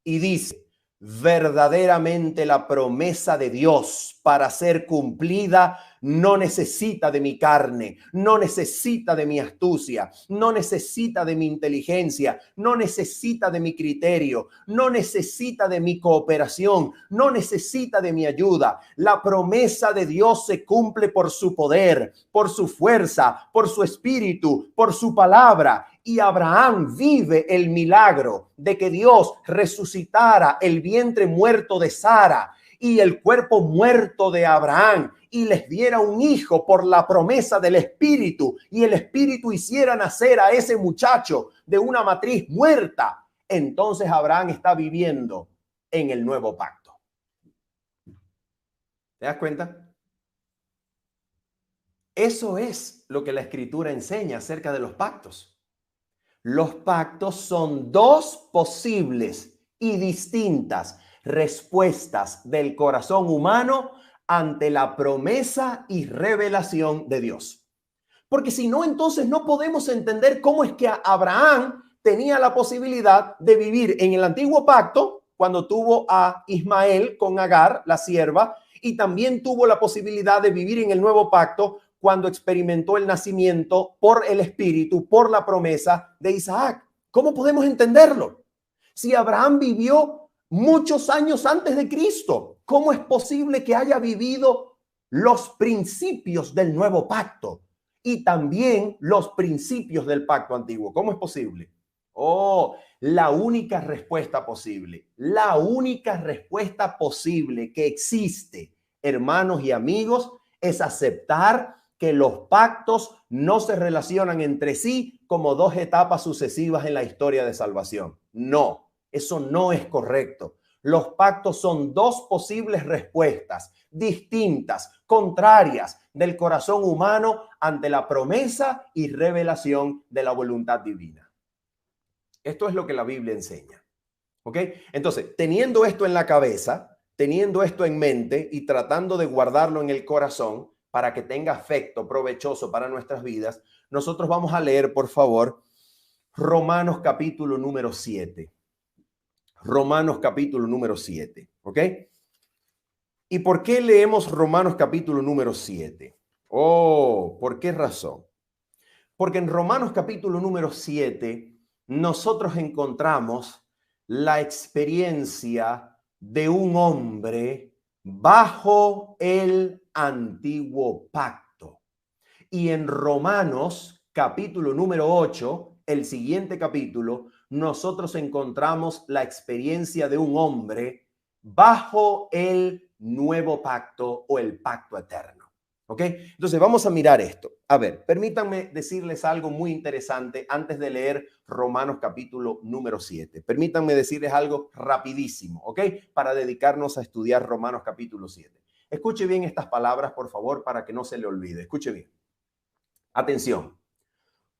y dice: verdaderamente la promesa de Dios para ser cumplida no necesita de mi carne, no necesita de mi astucia, no necesita de mi inteligencia, no necesita de mi criterio, no necesita de mi cooperación, no necesita de mi ayuda. La promesa de Dios se cumple por su poder, por su fuerza, por su espíritu, por su palabra. Y Abraham vive el milagro de que Dios resucitara el vientre muerto de Sara y el cuerpo muerto de Abraham y les diera un hijo por la promesa del espíritu, y el espíritu hiciera nacer a ese muchacho de una matriz muerta. Entonces Abraham está viviendo en el nuevo pacto. ¿Te das cuenta? Eso es lo que la Escritura enseña acerca de los pactos. Los pactos son dos posibles y distintas respuestas del corazón humano ante la promesa y revelación de Dios. Porque si no, entonces no podemos entender cómo es que Abraham tenía la posibilidad de vivir en el antiguo pacto cuando tuvo a Ismael con Agar, la sierva, y también tuvo la posibilidad de vivir en el nuevo pacto cuando experimentó el nacimiento por el Espíritu, por la promesa de Isaac. ¿Cómo podemos entenderlo? Si Abraham vivió muchos años antes de Cristo, ¿cómo es posible que haya vivido los principios del nuevo pacto y también los principios del pacto antiguo? ¿Cómo es posible? Oh, la única respuesta posible que existe, hermanos y amigos, es aceptar que los pactos no se relacionan entre sí como dos etapas sucesivas en la historia de salvación. No, eso no es correcto. Los pactos son dos posibles respuestas distintas, contrarias del corazón humano ante la promesa y revelación de la voluntad divina. Esto es lo que la Biblia enseña. ¿Ok? Entonces, teniendo esto en la cabeza, teniendo esto en mente y tratando de guardarlo en el corazón para que tenga efecto provechoso para nuestras vidas, nosotros vamos a leer, por favor, Romanos capítulo número 7. Romanos capítulo número 7. ¿Ok? ¿Y por qué leemos Romanos capítulo número 7? Oh, ¿por qué razón? Porque en Romanos capítulo número 7 nosotros encontramos la experiencia de un hombre bajo el antiguo pacto. Y en Romanos capítulo número 8, el siguiente capítulo, nosotros encontramos la experiencia de un hombre bajo el nuevo pacto o el pacto eterno. ¿Ok? Entonces vamos a mirar esto. A ver, permítanme decirles algo muy interesante antes de leer Romanos capítulo número 7. Permítanme decirles algo rapidísimo, ¿ok? Para dedicarnos a estudiar Romanos capítulo 7. Escuche bien estas palabras, por favor, para que no se le olvide. Escuche bien. Atención.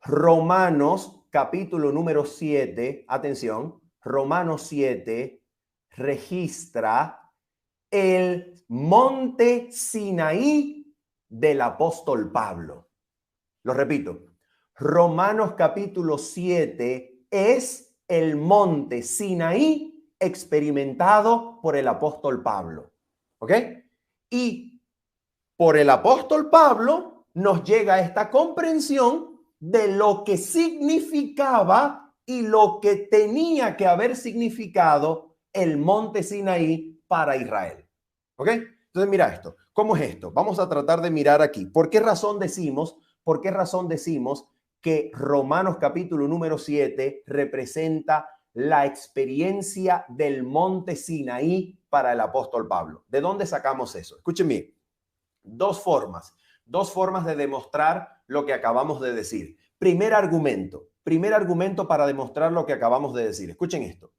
Romanos capítulo número 7, atención, Romanos 7 registra el monte Sinaí del apóstol Pablo. Lo repito, Romanos capítulo 7 es el monte Sinaí experimentado por el apóstol Pablo. ¿Ok? Y por el apóstol Pablo nos llega esta comprensión de lo que significaba y lo que tenía que haber significado el monte Sinaí para Israel. ¿Ok? Entonces mira esto. ¿Cómo es esto? Vamos a tratar de mirar aquí. ¿Por qué razón decimos que Romanos capítulo número 7 representa la experiencia del monte Sinaí para el apóstol Pablo? ¿De dónde sacamos eso? Escuchen bien. Dos formas de demostrar lo que acabamos de decir. Primer argumento para demostrar lo que acabamos de decir. Escuchen esto.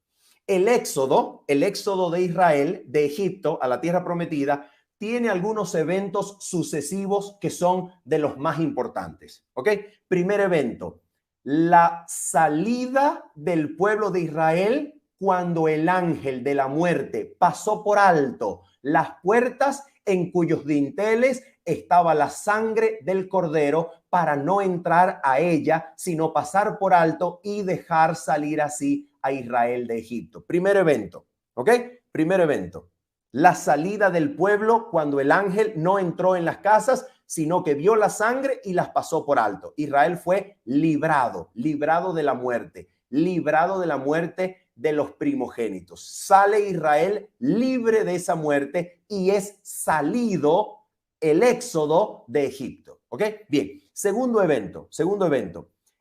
El éxodo de Israel de Egipto a la tierra prometida tiene algunos eventos sucesivos que son de los más importantes. ¿Ok? Primer evento, la salida del pueblo de Israel cuando el ángel de la muerte pasó por alto las puertas en cuyos dinteles estaba la sangre del cordero para no entrar a ella, sino pasar por alto y dejar salir así a Israel de Egipto. Primer evento, ¿ok? Primer evento. la salida del pueblo cuando el ángel no entró en las casas, sino que vio la sangre y las pasó por alto. Israel fue librado de la muerte, librado de la muerte de los primogénitos. Sale Israel libre de esa muerte y es salido el éxodo de Egipto. ¿Ok? Bien, segundo evento.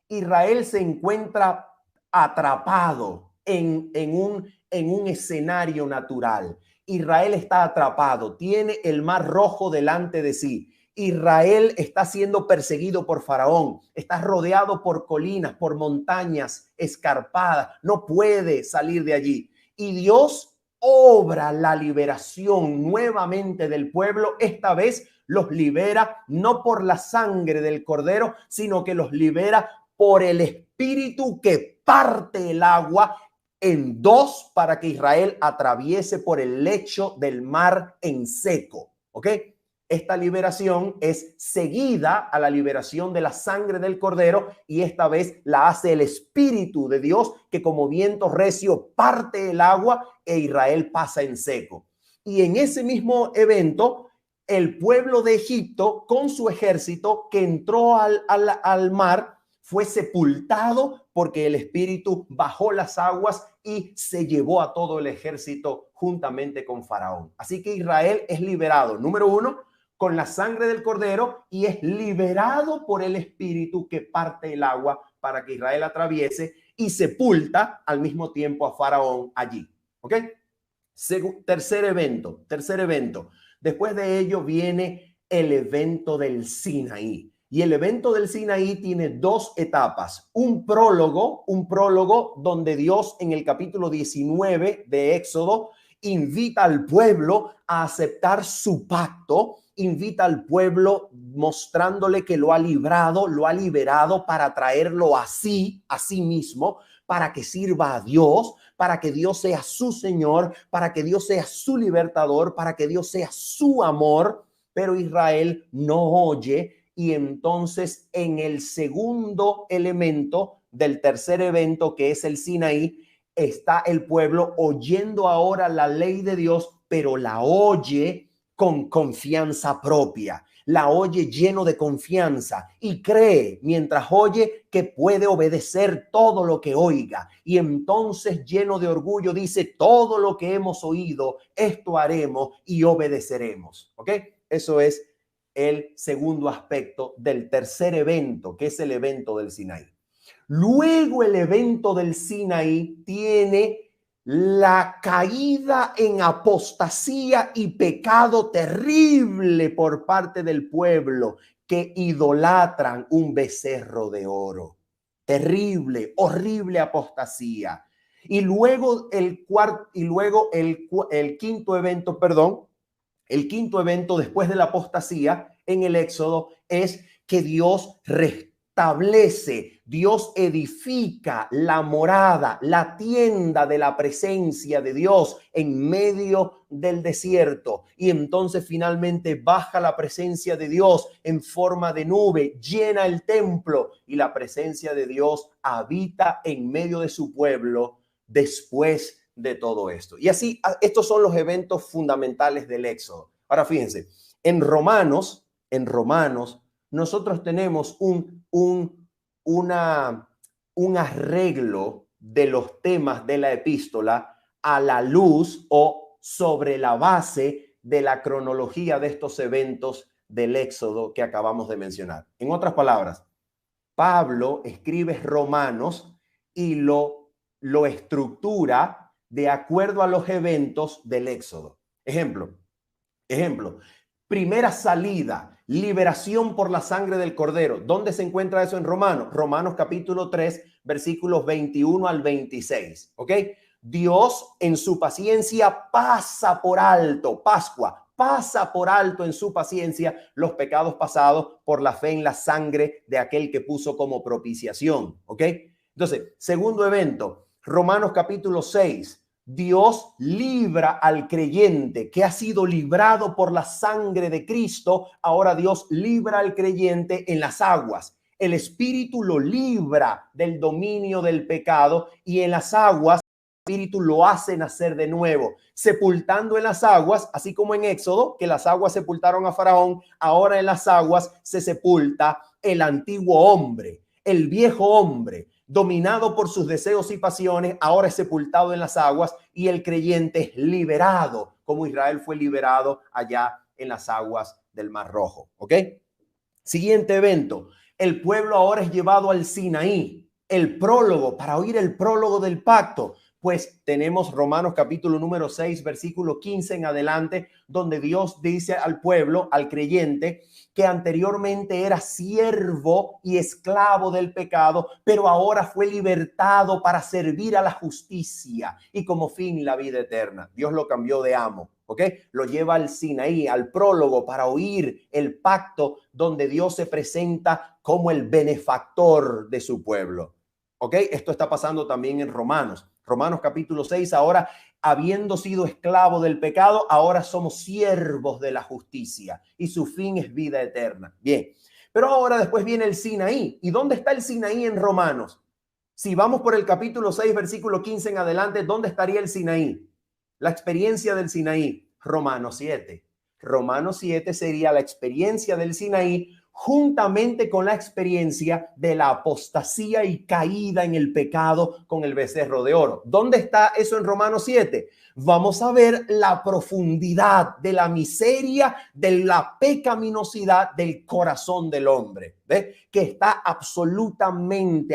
Israel se encuentra atrapado en un escenario natural. Israel está atrapado, tiene el mar rojo delante de sí. Israel está siendo perseguido por Faraón, está rodeado por colinas, por montañas escarpadas, no puede salir de allí. Y Dios obra la liberación nuevamente del pueblo. Esta vez los libera no por la sangre del cordero, sino que los libera por el espíritu que parte el agua en dos para que Israel atraviese por el lecho del mar en seco. ¿Ok? Esta liberación es seguida a la liberación de la sangre del cordero y esta vez la hace el Espíritu de Dios que como viento recio parte el agua e Israel pasa en seco. Y en ese mismo evento, el pueblo de Egipto con su ejército que entró al mar fue sepultado porque el Espíritu bajó las aguas y se llevó a todo el ejército juntamente con Faraón. Así que Israel es liberado, número uno, con la sangre del cordero y es liberado por el Espíritu que parte el agua para que Israel atraviese y sepulta al mismo tiempo a Faraón allí. ¿Ok? Tercer evento. Después de ello viene el evento del Sinaí. Y el evento del Sinaí tiene dos etapas. Un prólogo donde Dios en el capítulo 19 de Éxodo invita al pueblo a aceptar su pacto, invita al pueblo mostrándole que lo ha librado, lo ha liberado para traerlo a sí mismo, para que sirva a Dios, para que Dios sea su Señor, para que Dios sea su libertador, para que Dios sea su amor. Pero Israel no oye. Y entonces en el segundo elemento del tercer evento, que es el Sinaí, está el pueblo oyendo ahora la ley de Dios, pero la oye con confianza propia, la oye lleno de confianza y cree mientras oye que puede obedecer todo lo que oiga. Y entonces lleno de orgullo dice: todo lo que hemos oído, esto haremos y obedeceremos. ¿Ok? Eso es el segundo aspecto del tercer evento, que es el evento del Sinaí. Luego el evento del Sinaí tiene la caída en apostasía y pecado terrible por parte del pueblo que idolatran un becerro de oro. Terrible, horrible apostasía. Y luego el quinto evento, el quinto evento después de la apostasía en el Éxodo es que Dios restablece, Dios edifica la morada, la tienda de la presencia de Dios en medio del desierto. Y entonces finalmente baja la presencia de Dios en forma de nube, llena el templo y la presencia de Dios habita en medio de su pueblo después de todo esto. Y así, estos son los eventos fundamentales del Éxodo. Ahora fíjense, en Romanos, nosotros tenemos un arreglo de los temas de la epístola a la luz o sobre la base de la cronología de estos eventos del Éxodo que acabamos de mencionar. En otras palabras, Pablo escribe Romanos y lo estructura de acuerdo a los eventos del Éxodo. Ejemplo, primera salida, liberación por la sangre del cordero. ¿Dónde se encuentra eso en Romanos? Romanos capítulo 3, versículos 21 al 26. ¿Ok? Dios en su paciencia pasa por alto, Pascua, pasa por alto en su paciencia los pecados pasados por la fe en la sangre de aquel que puso como propiciación. ¿Ok? Entonces, segundo evento, Romanos capítulo 6. Dios libra al creyente que ha sido librado por la sangre de Cristo. Ahora Dios libra al creyente en las aguas. El Espíritu lo libra del dominio del pecado y en las aguas Espíritu lo hace nacer de nuevo, sepultando en las aguas, así como en Éxodo, que las aguas sepultaron a Faraón, ahora en las aguas se sepulta el antiguo hombre, el viejo hombre, dominado por sus deseos y pasiones, ahora es sepultado en las aguas y el creyente es liberado, como Israel fue liberado allá en las aguas del Mar Rojo. ¿Ok? Siguiente evento. El pueblo ahora es llevado al Sinaí. El prólogo, para oír el prólogo del pacto, pues tenemos Romanos capítulo número 6, versículo 15 en adelante, donde Dios dice al pueblo, al creyente, que anteriormente era siervo y esclavo del pecado, pero ahora fue libertado para servir a la justicia y como fin la vida eterna. Dios lo cambió de amo. ¿Ok? Lo lleva al Sinaí, al prólogo, para oír el pacto donde Dios se presenta como el benefactor de su pueblo. ¿Ok? Esto está pasando también en Romanos. Romanos capítulo 6, ahora habiendo sido esclavo del pecado, ahora somos siervos de la justicia y su fin es vida eterna. Bien, pero ahora después viene el Sinaí. ¿Y dónde está el Sinaí en Romanos? Si vamos por el capítulo 6, versículo 15 en adelante, ¿dónde estaría el Sinaí? La experiencia del Sinaí, Romanos 7. Romanos 7 sería la experiencia del Sinaí juntamente con la experiencia de la apostasía y caída en el pecado con el becerro de oro. ¿Dónde está eso en Romanos 7? Vamos a ver la profundidad de la miseria, de la pecaminosidad del corazón del hombre, ¿ves? Que está absolutamente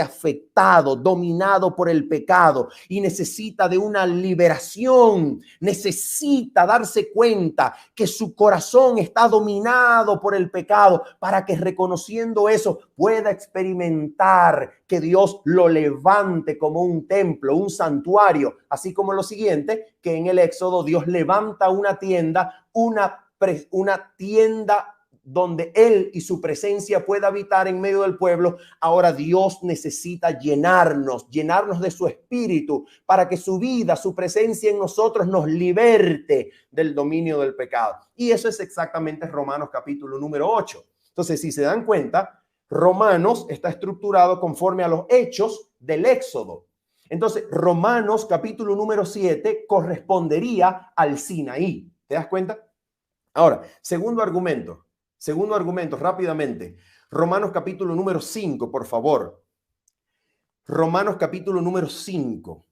afectado, dominado por el pecado y necesita de una liberación, necesita darse cuenta que su corazón está dominado por el pecado para que reconociendo eso pueda experimentar que Dios lo levante como un templo, un santuario, así como lo siguiente, que en el Éxodo Dios levanta una tienda, una tienda donde Él y su presencia pueda habitar en medio del pueblo. Ahora Dios necesita llenarnos de su espíritu para que su vida, su presencia en nosotros nos liberte del dominio del pecado. Y eso es exactamente Romanos capítulo número 8. Entonces, si se dan cuenta, Romanos está estructurado conforme a los hechos del Éxodo. Entonces, Romanos capítulo número 7 correspondería al Sinaí. ¿Te das cuenta? Ahora, segundo argumento rápidamente. Romanos capítulo número 5, por favor. Romanos capítulo número 5,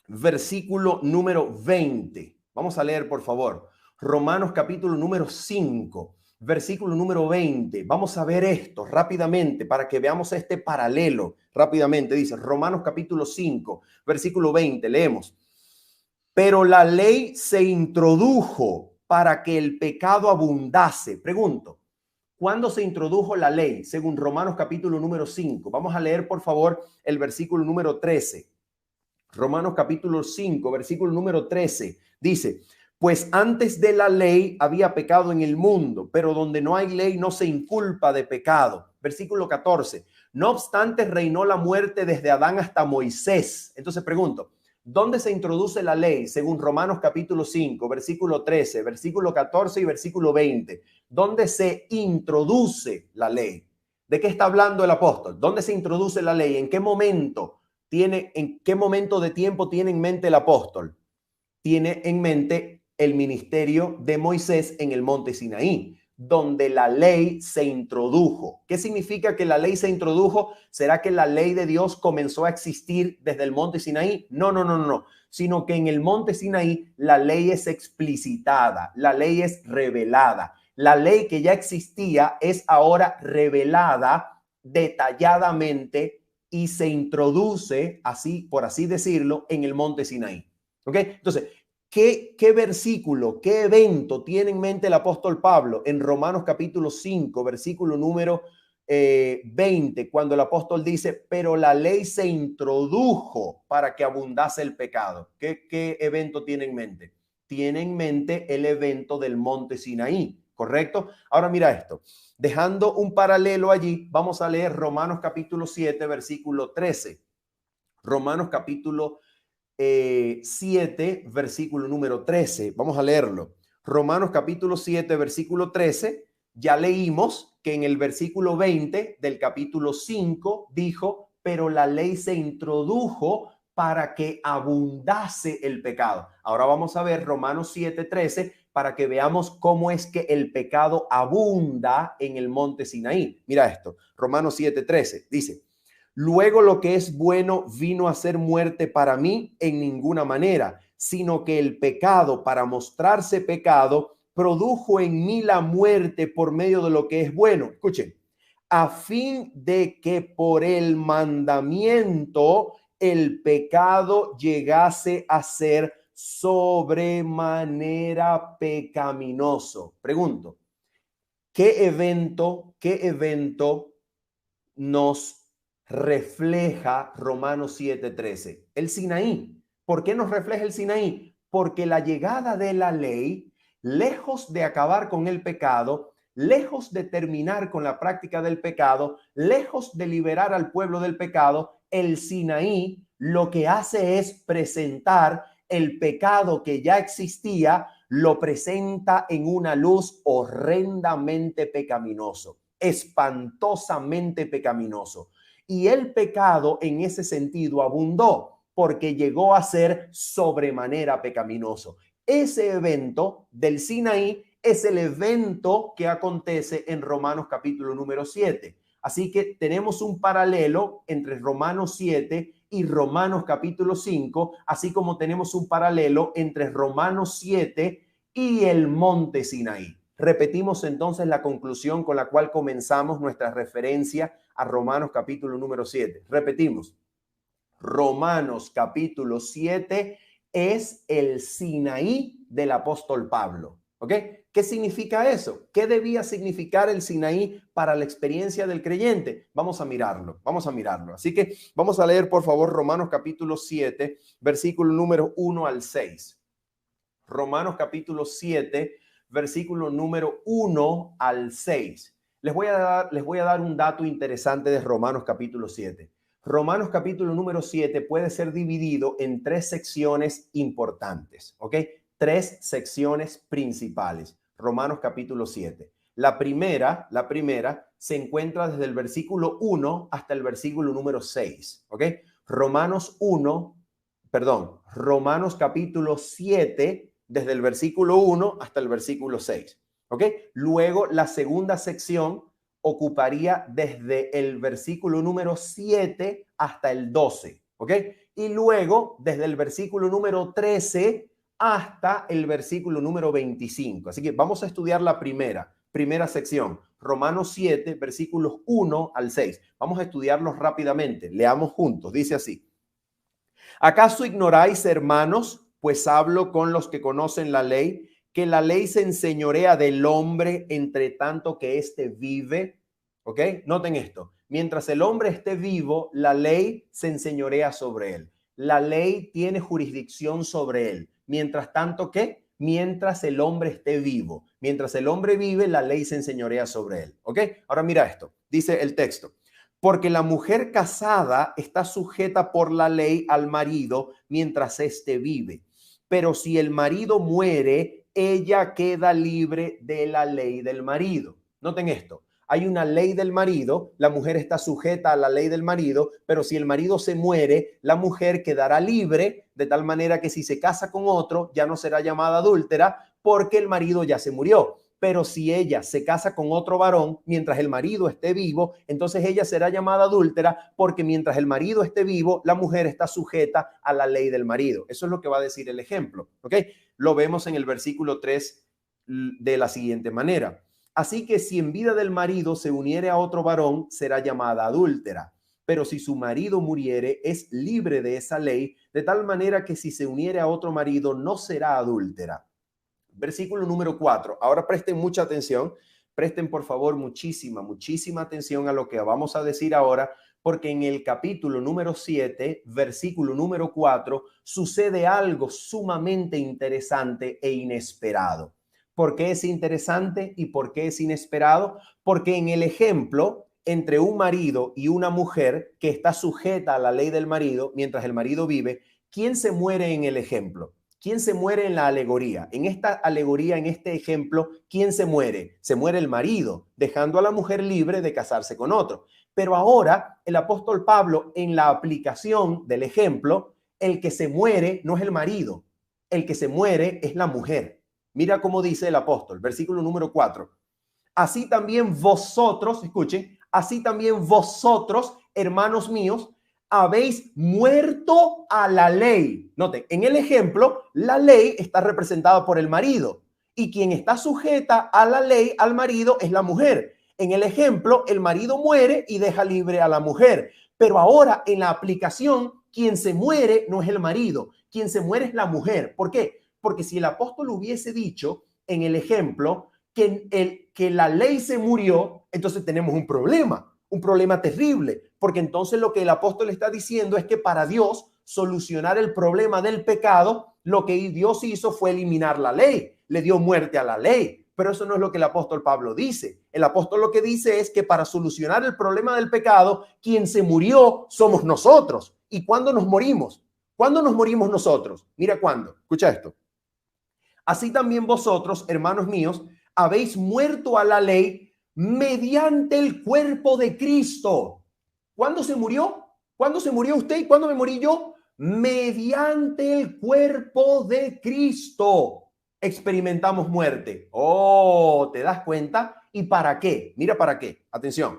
versículo número 20. Vamos a leer, por favor. Romanos capítulo número 5, versículo número 20. Vamos a ver esto rápidamente para que veamos este paralelo. Rápidamente dice Romanos capítulo 5, versículo 20. Leemos. Pero la ley se introdujo para que el pecado abundase. Pregunto, ¿cuándo se introdujo la ley? Según Romanos capítulo número 5. Vamos a leer, por favor, el versículo número 13. Romanos capítulo 5, versículo número 13. Dice, pues antes de la ley había pecado en el mundo, pero donde no hay ley no se inculpa de pecado. Versículo 14. No obstante, reinó la muerte desde Adán hasta Moisés. Entonces pregunto, ¿dónde se introduce la ley? Según Romanos capítulo 5, versículo 13, versículo 14 y versículo 20. ¿Dónde se introduce la ley? ¿De qué está hablando el apóstol? ¿Dónde se introduce la ley? ¿En qué momento de tiempo tiene en mente el apóstol? Tiene en mente el ministerio de Moisés en el monte Sinaí, donde la ley se introdujo. ¿Qué significa que la ley se introdujo? ¿Será que la ley de Dios comenzó a existir desde el monte Sinaí? No, sino que en el monte Sinaí la ley es explicitada, la ley es revelada. La ley que ya existía es ahora revelada detalladamente y se introduce, así por así decirlo, en el monte Sinaí. ¿Ok? Entonces, ¿qué versículo, qué evento tiene en mente el apóstol Pablo en Romanos capítulo 5, versículo número 20, cuando el apóstol dice, pero la ley se introdujo para que abundase el pecado? ¿Qué evento tiene en mente? Tiene en mente el evento del monte Sinaí, ¿correcto? Ahora mira esto, dejando un paralelo allí, vamos a leer Romanos capítulo 7, versículo 13. Romanos capítulo 7, versículo número 13. Vamos a leerlo. Romanos capítulo 7, versículo 13. Ya leímos que en el versículo 20 del capítulo 5 dijo, pero la ley se introdujo para que abundase el pecado. Ahora vamos a ver Romanos 7:13 para que veamos cómo es que el pecado abunda en el monte Sinaí. Mira esto, Romanos 7:13 dice: luego lo que es bueno vino a ser muerte para mí en ninguna manera, sino que el pecado, para mostrarse pecado, produjo en mí la muerte por medio de lo que es bueno. Escuchen, a fin de que por el mandamiento el pecado llegase a ser sobremanera pecaminoso. Pregunto, qué evento nos refleja Romanos 7:13? El Sinaí. ¿Por qué nos refleja el Sinaí? Porque la llegada de la ley, lejos de acabar con el pecado, lejos de terminar con la práctica del pecado, lejos de liberar al pueblo del pecado, el Sinaí lo que hace es presentar el pecado que ya existía, lo presenta en una luz horrendamente pecaminoso, espantosamente pecaminoso. Y el pecado en ese sentido abundó porque llegó a ser sobremanera pecaminoso. Ese evento del Sinaí es el evento que acontece en Romanos capítulo número 7. Así que tenemos un paralelo entre Romanos 7 y Romanos capítulo 5, así como tenemos un paralelo entre Romanos 7 y el monte Sinaí. Repetimos entonces la conclusión con la cual comenzamos nuestra referencia a Romanos capítulo número 7. Repetimos, Romanos capítulo 7 es el Sinaí del apóstol Pablo. ¿Ok? ¿Qué significa eso? ¿Qué debía significar el Sinaí para la experiencia del creyente? Vamos a mirarlo. Así que vamos a leer, por favor, Romanos capítulo 7, versículo número 1 al 6. Romanos capítulo 7, versículo número 1 al 6. Les voy a dar un dato interesante de Romanos capítulo 7. Romanos capítulo número 7 puede ser dividido en 3 secciones importantes, ¿ok? 3 secciones principales. Romanos capítulo 7. La primera se encuentra desde el versículo 1 hasta el versículo número 6, ¿ok? Romanos capítulo 7 desde el versículo 1 hasta el versículo 6, ¿ok? Luego la segunda sección ocuparía desde el versículo número 7 hasta el 12, ¿ok? Y luego desde el versículo número 13 hasta el versículo número 25. Así que vamos a estudiar la primera sección, Romanos 7, versículos 1 al 6. Vamos a estudiarlos rápidamente. Leamos juntos. Dice así: ¿acaso ignoráis, hermanos, pues hablo con los que conocen la ley, que la ley se enseñorea del hombre entre tanto que éste vive? ¿Ok? Noten esto. Mientras el hombre esté vivo, la ley se enseñorea sobre él. La ley tiene jurisdicción sobre él. Mientras tanto, ¿qué? Mientras el hombre esté vivo. Mientras el hombre vive, la ley se enseñorea sobre él. ¿Ok? Ahora mira esto. Dice el texto: porque la mujer casada está sujeta por la ley al marido mientras éste vive. Pero si el marido muere, ella queda libre de la ley del marido. Noten esto. Hay una ley del marido, la mujer está sujeta a la ley del marido, pero si el marido se muere, la mujer quedará libre, de tal manera que si se casa con otro, ya no será llamada adúltera porque el marido ya se murió. Pero si ella se casa con otro varón mientras el marido esté vivo, entonces ella será llamada adúltera porque mientras el marido esté vivo, la mujer está sujeta a la ley del marido. Eso es lo que va a decir el ejemplo, ¿ok? Lo vemos en el versículo 3 de la siguiente manera: así que si en vida del marido se uniere a otro varón, será llamada adúltera. Pero si su marido muriere, es libre de esa ley, de tal manera que si se uniere a otro marido, no será adúltera. Versículo número 4. Ahora presten mucha atención. Presten, por favor, muchísima atención a lo que vamos a decir ahora, porque en el capítulo número 7, versículo número 4, sucede algo sumamente interesante e inesperado. ¿Por qué es interesante y por qué es inesperado? Porque en el ejemplo entre un marido y una mujer que está sujeta a la ley del marido mientras el marido vive, ¿quién se muere en el ejemplo? ¿Quién se muere en la alegoría? En esta alegoría, en este ejemplo, ¿quién se muere? Se muere el marido, dejando a la mujer libre de casarse con otro. Pero ahora el apóstol Pablo, en la aplicación del ejemplo, el que se muere no es el marido, el que se muere es la mujer. Mira cómo dice el apóstol, versículo número 4. Así también vosotros, escuchen, así también vosotros, hermanos míos, habéis muerto a la ley. Noten, en el ejemplo, la ley está representada por el marido y quien está sujeta a la ley, al marido, es la mujer. En el ejemplo, el marido muere y deja libre a la mujer. Pero ahora, en la aplicación, quien se muere no es el marido, quien se muere es la mujer. ¿Por qué? Porque si el apóstol hubiese dicho en el ejemplo que la ley se murió, entonces tenemos un problema terrible, porque entonces lo que el apóstol está diciendo es que para Dios solucionar el problema del pecado, lo que Dios hizo fue eliminar la ley, le dio muerte a la ley. Pero eso no es lo que el apóstol Pablo dice. El apóstol lo que dice es que para solucionar el problema del pecado, quien se murió somos nosotros. ¿Y cuándo nos morimos? ¿Cuándo nos morimos nosotros? Mira cuándo. Escucha esto. Así también vosotros, hermanos míos, habéis muerto a la ley mediante el cuerpo de Cristo. ¿Cuándo se murió? ¿Cuándo se murió usted y cuándo me morí yo? Mediante el cuerpo de Cristo experimentamos muerte. Oh, ¿te das cuenta? ¿Y para qué? Mira para qué. Atención.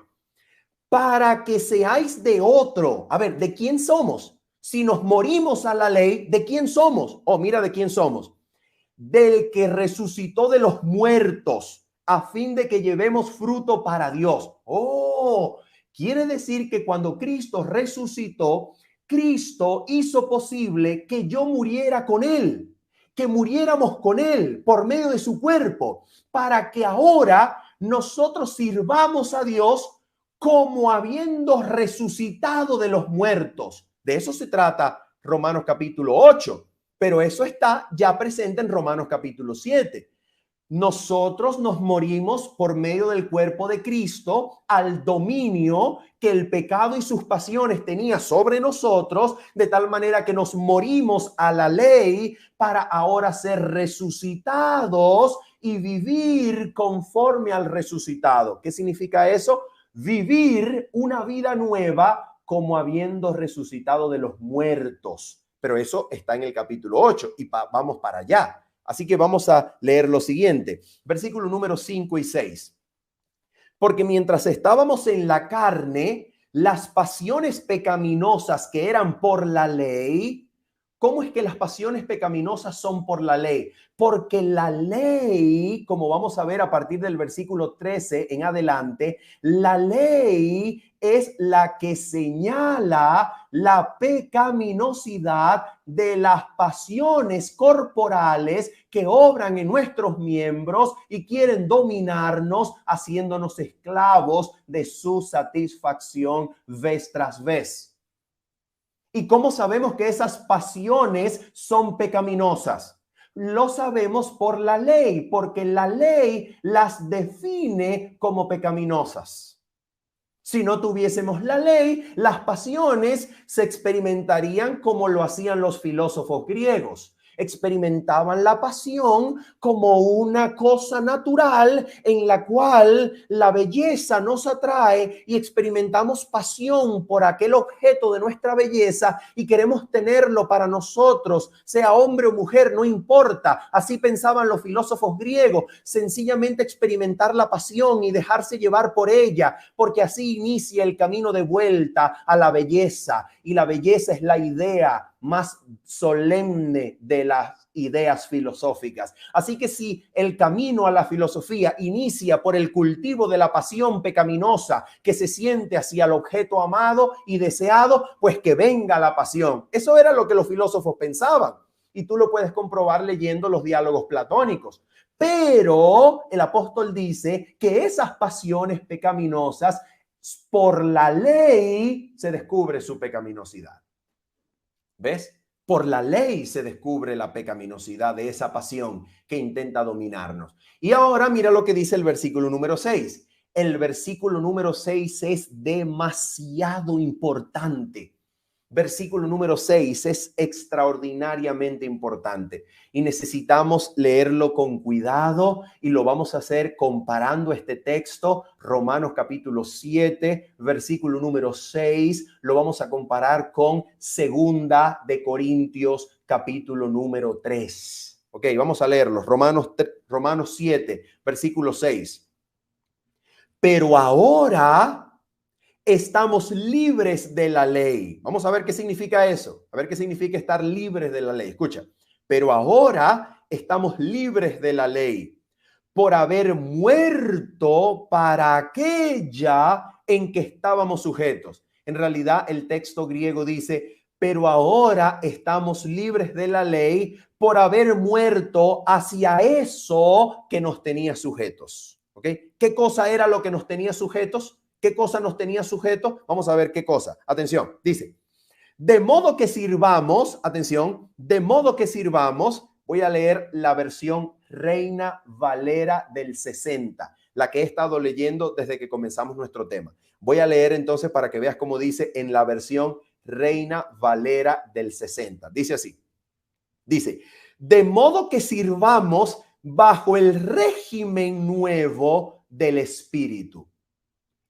Para que seáis de otro. A ver, ¿de quién somos? Si nos morimos a la ley, ¿de quién somos? Oh, mira de quién somos. Del que resucitó de los muertos, a fin de que llevemos fruto para Dios. Oh, quiere decir que cuando Cristo resucitó, Cristo hizo posible que yo muriera con él, que muriéramos con él por medio de su cuerpo, para que ahora nosotros sirvamos a Dios como habiendo resucitado de los muertos. De eso se trata Romanos capítulo 8. Pero eso está ya presente en Romanos capítulo 7. Nosotros nos morimos por medio del cuerpo de Cristo al dominio que el pecado y sus pasiones tenía sobre nosotros, de tal manera que nos morimos a la ley para ahora ser resucitados y vivir conforme al resucitado. ¿Qué significa eso? Vivir una vida nueva como habiendo resucitado de los muertos. Pero eso está en el capítulo 8 y vamos para allá. Así que vamos a leer lo siguiente. Versículo número 5 y 6. Porque mientras estábamos en la carne, las pasiones pecaminosas que eran por la ley. ¿Cómo es que las pasiones pecaminosas son por la ley? Porque la ley, como vamos a ver a partir del versículo 13 en adelante, la ley es la que señala la pecaminosidad de las pasiones corporales que obran en nuestros miembros y quieren dominarnos, haciéndonos esclavos de su satisfacción vez tras vez. ¿Y cómo sabemos que esas pasiones son pecaminosas? Lo sabemos por la ley, porque la ley las define como pecaminosas. Si no tuviésemos la ley, las pasiones se experimentarían como lo hacían los filósofos griegos. Experimentaban la pasión como una cosa natural en la cual la belleza nos atrae y experimentamos pasión por aquel objeto de nuestra belleza y queremos tenerlo para nosotros, sea hombre o mujer, no importa. Así pensaban los filósofos griegos, sencillamente experimentar la pasión y dejarse llevar por ella, porque así inicia el camino de vuelta a la belleza, y la belleza es la idea más solemne de las ideas filosóficas. Así que si el camino a la filosofía inicia por el cultivo de la pasión pecaminosa que se siente hacia el objeto amado y deseado, pues que venga la pasión. Eso era lo que los filósofos pensaban, y tú lo puedes comprobar leyendo los diálogos platónicos. Pero el apóstol dice que esas pasiones pecaminosas, por la ley se descubre su pecaminosidad. ¿Ves? Por la ley se descubre la pecaminosidad de esa pasión que intenta dominarnos. Y ahora mira lo que dice el versículo número 6. El versículo número 6 es demasiado importante. versículo número 6 es extraordinariamente importante y necesitamos leerlo con cuidado y lo vamos a hacer comparando este texto, Romanos capítulo 7, versículo número 6, lo vamos a comparar con Segunda de Corintios capítulo número 3. Ok, vamos a leerlos. Romanos 7, versículo 6. Pero ahora estamos libres de la ley. Vamos a ver qué significa eso. A ver qué significa estar libres de la ley. Escucha. Pero ahora estamos libres de la ley por haber muerto para aquella en que estábamos sujetos. En realidad, el texto griego dice, pero ahora estamos libres de la ley por haber muerto hacia eso que nos tenía sujetos. ¿Ok? ¿Qué cosa era lo que nos tenía sujetos? ¿Qué cosa nos tenía sujetos? Vamos a ver qué cosa. Atención, dice, de modo que sirvamos, atención, de modo que sirvamos, voy a leer la versión Reina Valera del 60, la que he estado leyendo desde que comenzamos nuestro tema. Voy a leer entonces para que veas cómo dice en la versión Reina Valera del 60. Dice así, dice, de modo que sirvamos bajo el régimen nuevo del Espíritu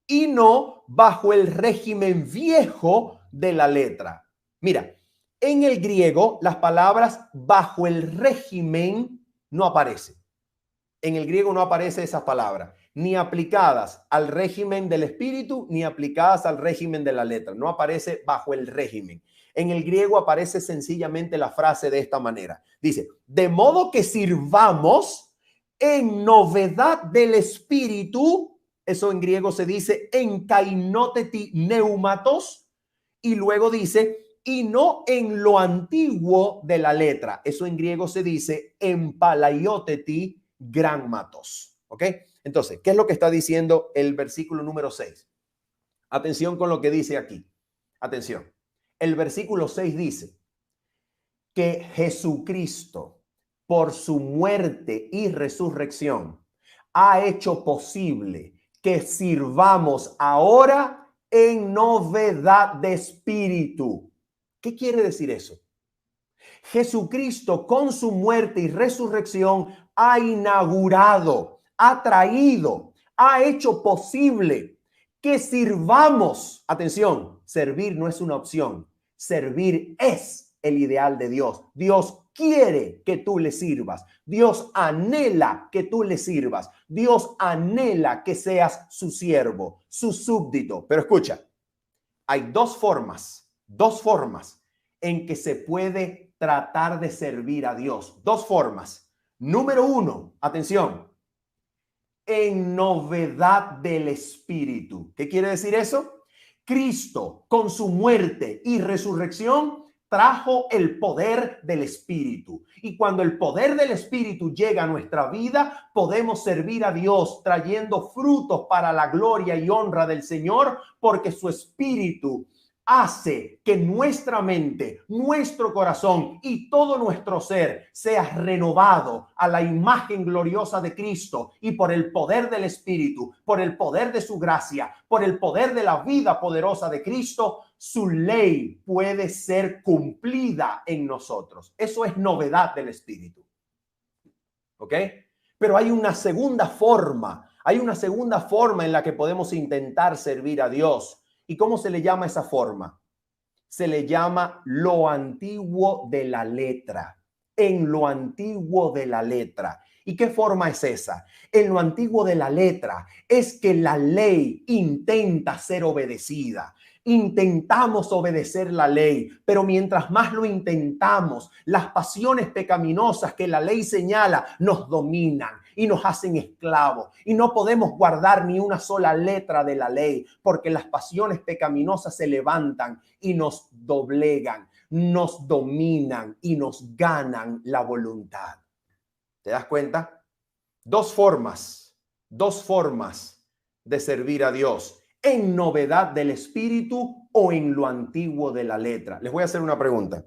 y no bajo el régimen viejo de la letra. Mira, en el griego las palabras bajo el régimen no aparecen. En el griego no aparece esa palabra, ni aplicadas al régimen del espíritu, ni aplicadas al régimen de la letra. No aparece bajo el régimen. En el griego aparece sencillamente la frase de esta manera. Dice, de modo que sirvamos en novedad del espíritu. Eso en griego se dice en kainoteti neumatos, y luego dice y no en lo antiguo de la letra. Eso en griego se dice en palaioteti grammatos. ¿Ok? Entonces, ¿qué es lo que está diciendo el versículo número 6? Atención con lo que dice aquí. Atención. El versículo 6 dice que Jesucristo, por su muerte y resurrección, ha hecho posible que sirvamos ahora en novedad de espíritu. ¿Qué quiere decir eso? Jesucristo con su muerte y resurrección ha inaugurado, ha traído, ha hecho posible que sirvamos. Atención, servir no es una opción, servir es el ideal de Dios. Dios quiere que tú le sirvas. Dios anhela que tú le sirvas. Dios anhela que seas su siervo, su súbdito. Pero escucha, hay dos formas en que se puede tratar de servir a Dios. Dos formas. Número uno, atención, en novedad del espíritu. ¿Qué quiere decir eso? Cristo, con su muerte y resurrección, trajo el poder del Espíritu. Y cuando el poder del Espíritu llega a nuestra vida, podemos servir a Dios trayendo frutos para la gloria y honra del Señor, porque su Espíritu hace que nuestra mente, nuestro corazón y todo nuestro ser sea renovado a la imagen gloriosa de Cristo, y por el poder del Espíritu, por el poder de su gracia, por el poder de la vida poderosa de Cristo, su ley puede ser cumplida en nosotros. Eso es novedad del Espíritu. ¿Ok? Pero hay una segunda forma en la que podemos intentar servir a Dios. ¿Y cómo se le llama esa forma? Se le llama lo antiguo de la letra. En lo antiguo de la letra. ¿Y qué forma es esa? En lo antiguo de la letra es que la ley intenta ser obedecida. Intentamos obedecer la ley, pero mientras más lo intentamos, las pasiones pecaminosas que la ley señala nos dominan y nos hacen esclavos, y no podemos guardar ni una sola letra de la ley, porque las pasiones pecaminosas se levantan y nos doblegan, nos dominan y nos ganan la voluntad. ¿Te das cuenta? Dos formas de servir a Dios: en novedad del espíritu o en lo antiguo de la letra. Les voy a hacer una pregunta.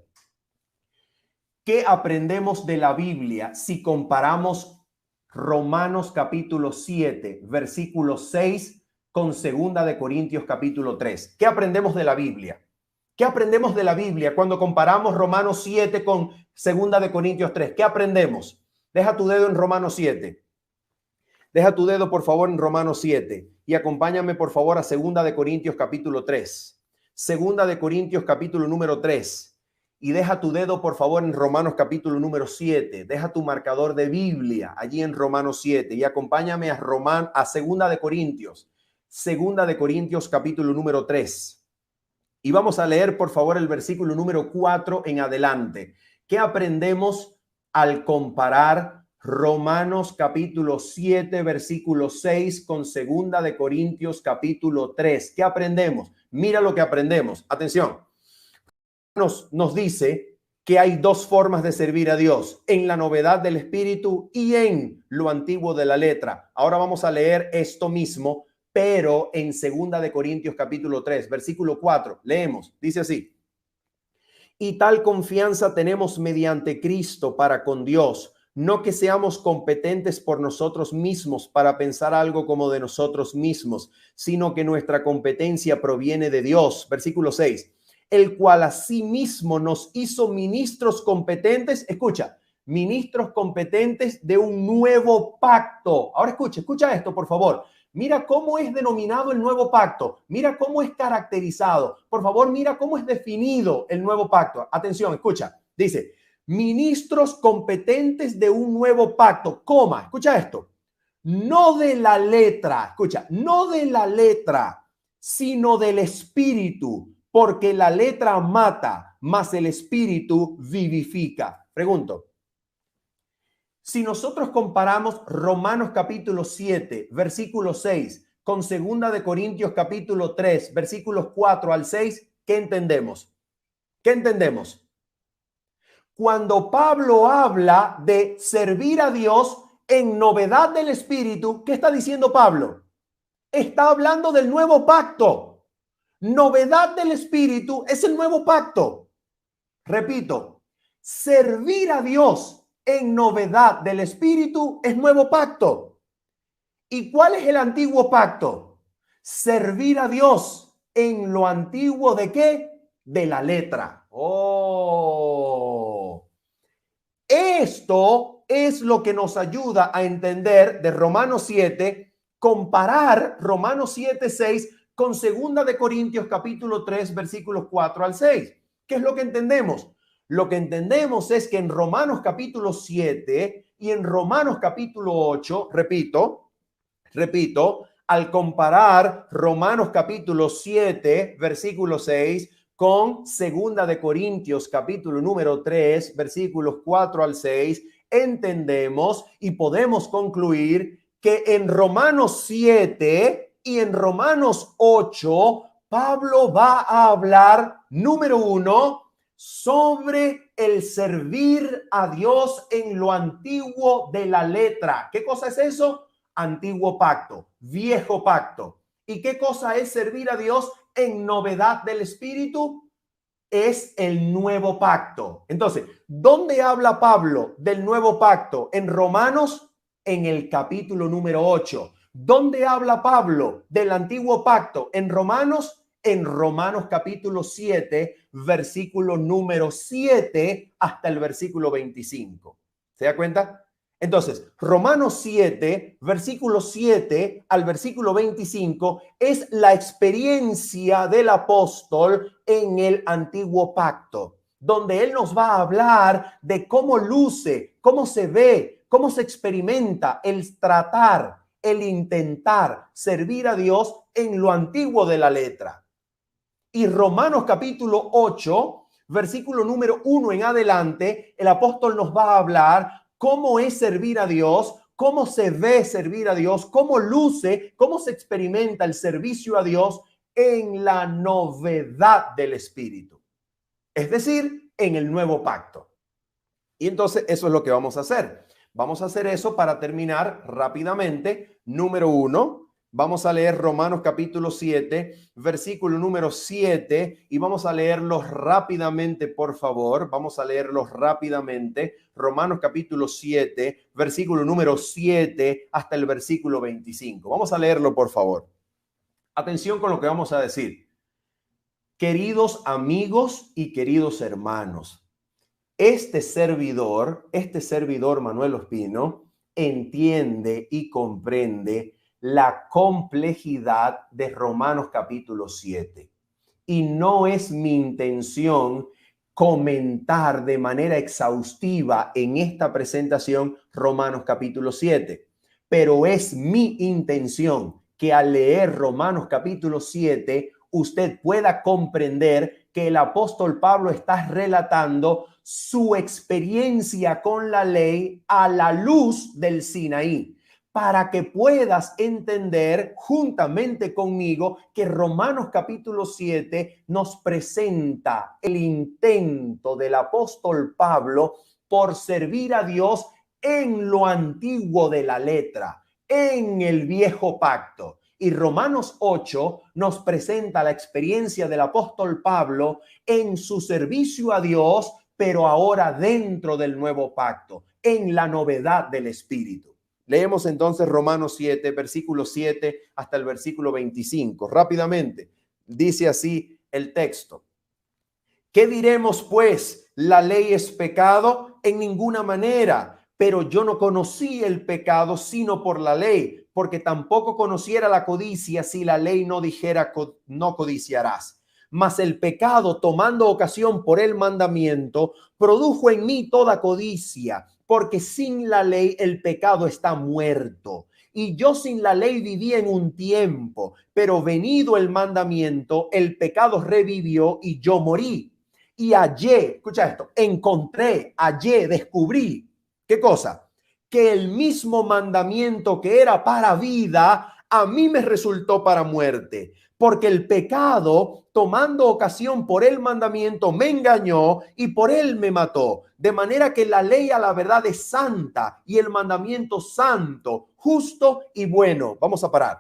¿Qué aprendemos de la Biblia si comparamos Romanos capítulo 7, versículo 6 con Segunda de Corintios capítulo 3? ¿Qué aprendemos de la Biblia? ¿Qué aprendemos de la Biblia cuando comparamos Romanos 7 con 2 de Corintios 3? ¿Qué aprendemos? Deja tu dedo en Romanos 7. Deja tu dedo, por favor, en Romanos 7 y acompáñame, por favor, a 2 de Corintios capítulo 3. 2 de Corintios capítulo número 3. Y deja tu dedo, por favor, en Romanos capítulo número 7. Deja tu marcador de Biblia allí en Romanos 7 y acompáñame a 2 de Corintios. 2 de Corintios capítulo número 3. Y vamos a leer, por favor, el versículo número 4 en adelante. ¿Qué aprendemos al comparar Romanos capítulo 7, versículo 6 con 2 de Corintios capítulo 3? ¿Qué aprendemos? Mira lo que aprendemos. Atención. Nos dice que hay dos formas de servir a Dios, en la novedad del espíritu y en lo antiguo de la letra. Ahora vamos a leer esto mismo, pero en 2 de Corintios capítulo 3, versículo 4. Leemos, dice así: y tal confianza tenemos mediante Cristo para con Dios, no que seamos competentes por nosotros mismos para pensar algo como de nosotros mismos, sino que nuestra competencia proviene de Dios. Versículo 6. El cual asimismo nos hizo ministros competentes, escucha, ministros competentes de un nuevo pacto. Ahora escucha esto, por favor. Mira cómo es denominado el nuevo pacto. Mira cómo es caracterizado. Por favor, mira cómo es definido el nuevo pacto. Atención, escucha. Dice, ministros competentes de un nuevo pacto, coma, escucha esto. No de la letra, escucha, no de la letra, sino del espíritu, porque la letra mata, mas el espíritu vivifica. Pregunto, si nosotros comparamos Romanos capítulo 7, versículo 6, con 2 de Corintios capítulo 3, versículos 4 al 6, ¿qué entendemos? ¿Qué entendemos? Cuando Pablo habla de servir a Dios en novedad del espíritu, ¿qué está diciendo Pablo? Está hablando del nuevo pacto. Novedad del espíritu es el nuevo pacto. Repito, servir a Dios en novedad del espíritu es nuevo pacto. ¿Y cuál es el antiguo pacto? Servir a Dios en lo antiguo ¿de qué? De la letra. Oh. Esto es lo que nos ayuda a entender de Romanos 7, comparar Romanos 7, 6 con 2 de Corintios capítulo 3, versículos 4 al 6. ¿Qué es lo que entendemos? Lo que entendemos es que en Romanos capítulo 7 y en Romanos capítulo 8, repito, al comparar Romanos capítulo 7, versículo 6, con 2 de Corintios capítulo número 3, versículos 4 al 6, entendemos y podemos concluir que en Romanos 7 y en Romanos 8, Pablo va a hablar, número 1, sobre el servir a Dios en lo antiguo de la letra. ¿Qué cosa es eso? Antiguo pacto, viejo pacto. ¿Y qué cosa es servir a Dios en novedad del espíritu? Es el nuevo pacto. Entonces, ¿dónde habla Pablo del nuevo pacto? En Romanos, en el capítulo número 8. ¿Dónde habla Pablo del antiguo pacto? En Romanos capítulo 7, versículo número 7 hasta el versículo 25. ¿Se da cuenta? Entonces, Romanos 7, versículo 7 al versículo 25 es la experiencia del apóstol en el antiguo pacto, donde él nos va a hablar de cómo luce, cómo se ve, cómo se experimenta el tratar, el intentar servir a Dios en lo antiguo de la letra. Y Romanos capítulo 8, versículo número 1 en adelante, el apóstol nos va a hablar cómo es servir a Dios, cómo se ve servir a Dios, cómo luce, cómo se experimenta el servicio a Dios en la novedad del espíritu. Es decir, en el nuevo pacto. Y entonces eso es lo que vamos a hacer. Vamos a hacer eso para terminar rápidamente. Número 1. Vamos a leer Romanos capítulo 7, versículo número 7 y vamos a leerlos rápidamente, por favor. Vamos a leerlos rápidamente. Romanos capítulo 7, versículo número 7 hasta el versículo 25. Vamos a leerlo, por favor. Atención con lo que vamos a decir. Queridos amigos y queridos hermanos, este servidor Manuel Ospino, entiende y comprende la complejidad de Romanos capítulo 7. Y no es mi intención comentar de manera exhaustiva en esta presentación Romanos capítulo 7, pero es mi intención que al leer Romanos capítulo 7 usted pueda comprender que el apóstol Pablo está relatando su experiencia con la ley a la luz del Sinaí, para que puedas entender juntamente conmigo que Romanos capítulo 7 nos presenta el intento del apóstol Pablo por servir a Dios en lo antiguo de la letra, en el viejo pacto. Y Romanos 8 nos presenta la experiencia del apóstol Pablo en su servicio a Dios, pero ahora dentro del nuevo pacto, en la novedad del Espíritu. Leemos entonces Romanos 7, versículo 7 hasta el versículo 25. Rápidamente, dice así el texto. ¿Qué diremos pues? ¿La ley es pecado? En ninguna manera. Pero yo no conocí el pecado sino por la ley, porque tampoco conociera la codicia si la ley no dijera no codiciarás. Mas el pecado, tomando ocasión por el mandamiento, produjo en mí toda codicia, porque sin la ley el pecado está muerto. Y yo sin la ley vivía en un tiempo, pero venido el mandamiento, el pecado revivió y yo morí. Y hallé, escucha esto, hallé, descubrí. ¿Qué cosa? Que el mismo mandamiento que era para vida, a mí me resultó para muerte. Porque el pecado, tomando ocasión por el mandamiento, me engañó y por él me mató. De manera que la ley a la verdad es santa y el mandamiento santo, justo y bueno. Vamos a parar.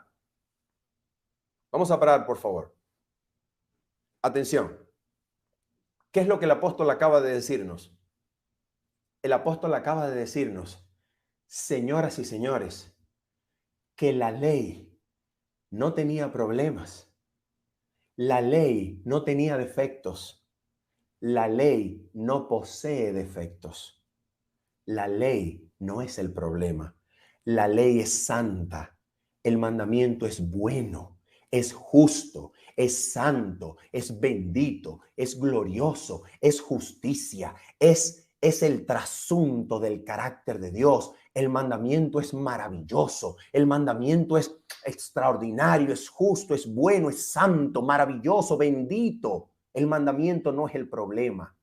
Vamos a parar, por favor. Atención. ¿Qué es lo que el apóstol acaba de decirnos? El apóstol acaba de decirnos, señoras y señores, que la ley no tenía problemas. La ley no tenía defectos. La ley no posee defectos. La ley no es el problema. La ley es santa. El mandamiento es bueno, es justo, es santo, es bendito, es glorioso, es justicia, es el trasunto del carácter de Dios. El mandamiento es maravilloso. El mandamiento es extraordinario, es justo, es bueno, es santo, maravilloso, bendito. El mandamiento no es el problema.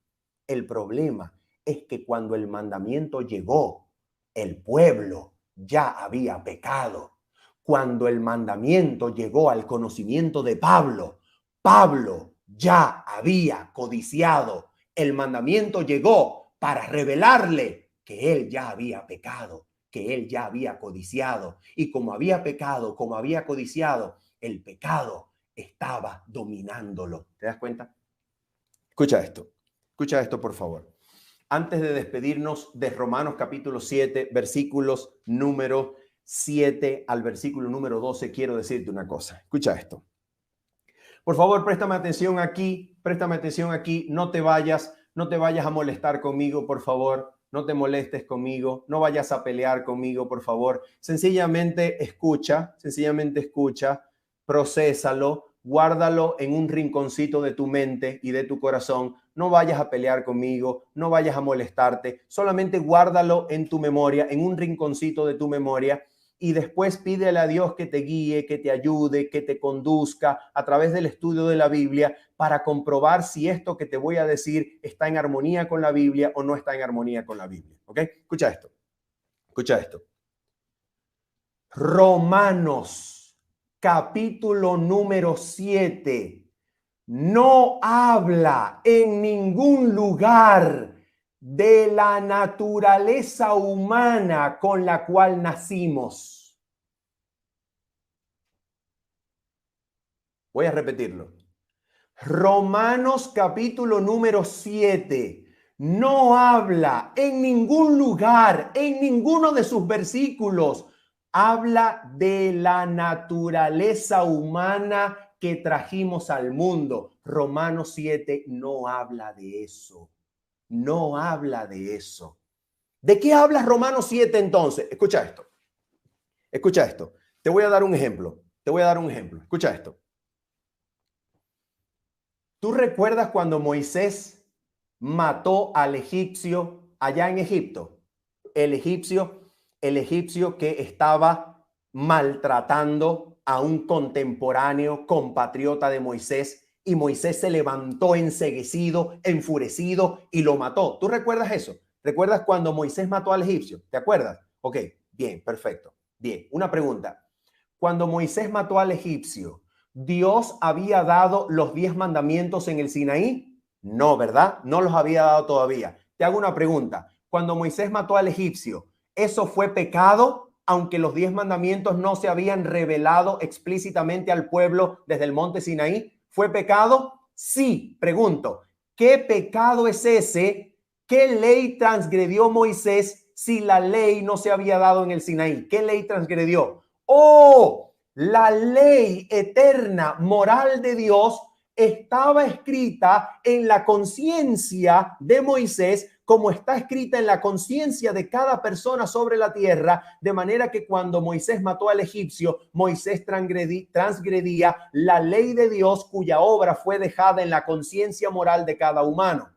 El problema es que cuando el mandamiento llegó, el pueblo ya había pecado. Cuando el mandamiento llegó al conocimiento de Pablo, Pablo ya había codiciado. El mandamiento llegó para revelarle que él ya había pecado, que él ya había codiciado. Y como había pecado, como había codiciado, el pecado estaba dominándolo. ¿Te das cuenta? Escucha esto por favor. Antes de despedirnos de Romanos capítulo 7, versículos número 7 al versículo número 12, quiero decirte una cosa. Escucha esto. Por favor, préstame atención aquí, no te vayas a molestar conmigo, por favor. No te molestes conmigo, no vayas a pelear conmigo, por favor. Sencillamente escucha, procésalo, guárdalo en un rinconcito de tu mente y de tu corazón. No vayas a pelear conmigo, no vayas a molestarte, solamente guárdalo en tu memoria, en un rinconcito de tu memoria, y después pídele a Dios que te guíe, que te ayude, que te conduzca a través del estudio de la Biblia para comprobar si esto que te voy a decir está en armonía con la Biblia o no está en armonía con la Biblia. ¿Ok? Escucha esto. Romanos, capítulo número 7, no habla en ningún lugar de la naturaleza humana con la cual nacimos. Voy a repetirlo. Romanos capítulo número 7 no habla en ningún lugar, en ninguno de sus versículos, habla de la naturaleza humana que trajimos al mundo. Romanos 7 no habla de eso. No habla de eso. ¿De qué habla Romanos 7 entonces? Escucha esto. Escucha esto. Te voy a dar un ejemplo. Te voy a dar un ejemplo. Escucha esto. ¿Tú recuerdas cuando Moisés mató al egipcio allá en Egipto? El egipcio que estaba maltratando a un contemporáneo compatriota de Moisés, y Moisés se levantó enceguecido, enfurecido y lo mató. ¿Tú recuerdas eso? ¿Recuerdas cuando Moisés mató al egipcio? ¿Te acuerdas? Ok, bien, perfecto. Bien, una pregunta. Cuando Moisés mató al egipcio, ¿Dios había dado los 10 mandamientos en el Sinaí? No, ¿verdad? No los había dado todavía. Te hago una pregunta. Cuando Moisés mató al egipcio, ¿eso fue pecado? Aunque los 10 mandamientos no se habían revelado explícitamente al pueblo desde el monte Sinaí, ¿fue pecado? Sí, pregunto. ¿Qué pecado es ese? ¿Qué ley transgredió Moisés si la ley no se había dado en el Sinaí? ¿Qué ley transgredió? ¡Oh! La ley eterna, moral de Dios estaba escrita en la conciencia de Moisés, como está escrita en la conciencia de cada persona sobre la tierra, de manera que cuando Moisés mató al egipcio, Moisés transgredía la ley de Dios, cuya obra fue dejada en la conciencia moral de cada humano.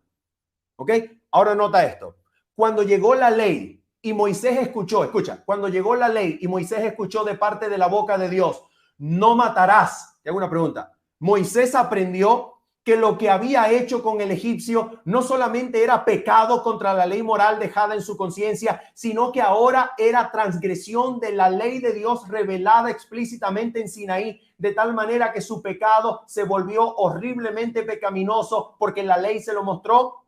¿Ok? Ahora nota esto. Cuando llegó la ley y Moisés escucha, cuando llegó la ley y Moisés escuchó de parte de la boca de Dios, no matarás. Te hago una pregunta. Moisés aprendió que lo que había hecho con el egipcio no solamente era pecado contra la ley moral dejada en su conciencia, sino que ahora era transgresión de la ley de Dios revelada explícitamente en Sinaí, de tal manera que su pecado se volvió horriblemente pecaminoso porque la ley se lo mostró.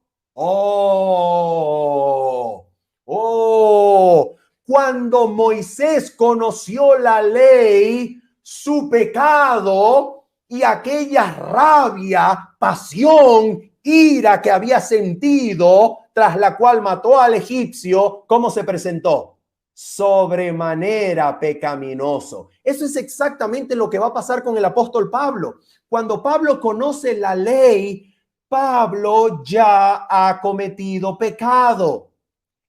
Cuando Moisés conoció la ley, su pecado y aquella rabia, pasión, ira que había sentido, tras la cual mató al egipcio, ¿cómo se presentó? Sobremanera pecaminoso. Eso es exactamente lo que va a pasar con el apóstol Pablo. Cuando Pablo conoce la ley, Pablo ya ha cometido pecado.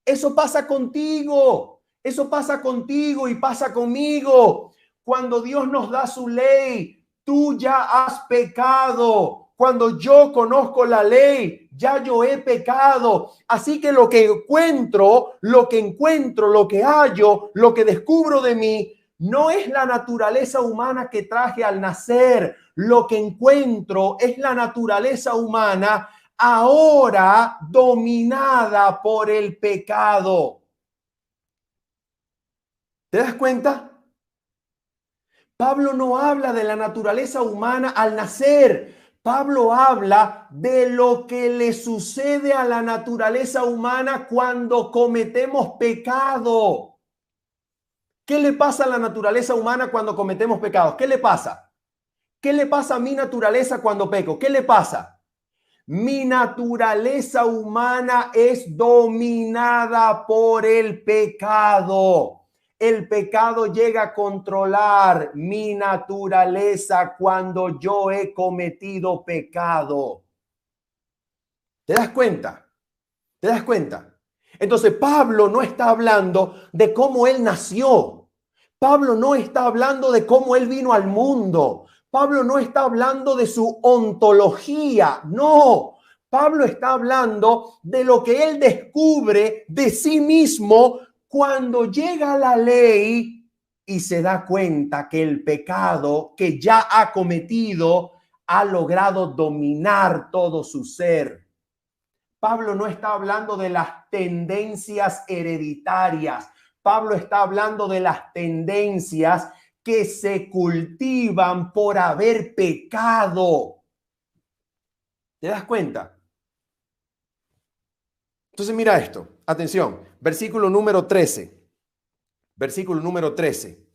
Eso pasa contigo. Eso pasa contigo y pasa conmigo. Cuando Dios nos da su ley, tú ya has pecado. Cuando yo conozco la ley, ya yo he pecado. Así que lo que encuentro, lo que hallo, lo que descubro de mí, no es la naturaleza humana que traje al nacer. Lo que encuentro es la naturaleza humana ahora dominada por el pecado. ¿Te das cuenta? Pablo no habla de la naturaleza humana al nacer. Pablo habla de lo que le sucede a la naturaleza humana cuando cometemos pecado. ¿Qué le pasa a la naturaleza humana cuando cometemos pecados? ¿Qué le pasa? ¿Qué le pasa a mi naturaleza cuando peco? ¿Qué le pasa? Mi naturaleza humana es dominada por el pecado. El pecado llega a controlar mi naturaleza cuando yo he cometido pecado. ¿Te das cuenta? ¿Te das cuenta? Entonces Pablo no está hablando de cómo él nació. Pablo no está hablando de cómo él vino al mundo. Pablo no está hablando de su ontología. No. Pablo está hablando de lo que él descubre de sí mismo cuando llega a la ley y se da cuenta que el pecado que ya ha cometido ha logrado dominar todo su ser. Pablo no está hablando de las tendencias hereditarias. Pablo está hablando de las tendencias que se cultivan por haber pecado. ¿Te das cuenta? Entonces mira esto. Atención. Versículo número 13. Versículo número 13.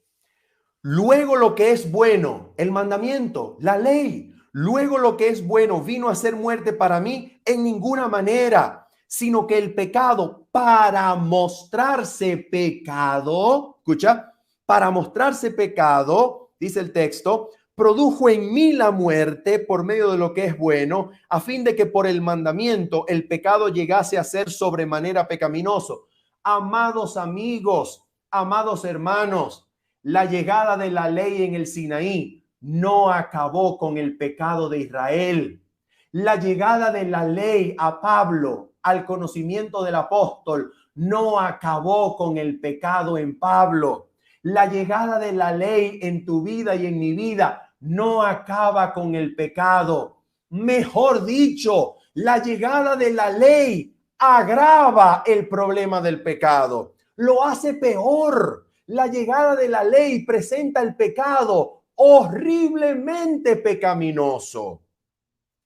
Luego lo que es bueno, el mandamiento, la ley. Luego lo que es bueno vino a ser muerte para mí en ninguna manera, sino que el pecado para mostrarse pecado, escucha, para mostrarse pecado, dice el texto, produjo en mí la muerte por medio de lo que es bueno, a fin de que por el mandamiento el pecado llegase a ser sobremanera pecaminoso. Amados amigos, amados hermanos, la llegada de la ley en el Sinaí no acabó con el pecado de Israel. La llegada de la ley a Pablo, al conocimiento del apóstol, no acabó con el pecado en Pablo. La llegada de la ley en tu vida y en mi vida no acaba con el pecado. Mejor dicho, la llegada de la ley agrava el problema del pecado. Lo hace peor. La llegada de la ley presenta el pecado horriblemente pecaminoso.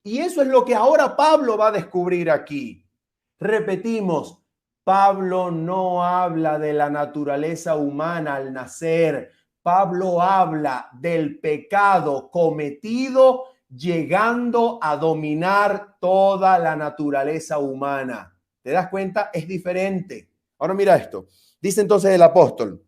Y eso es lo que ahora Pablo va a descubrir aquí. Repetimos, Pablo no habla de la naturaleza humana al nacer. Pablo habla del pecado cometido llegando a dominar toda la naturaleza humana. ¿Te das cuenta? Es diferente. Ahora mira esto. Dice entonces el apóstol,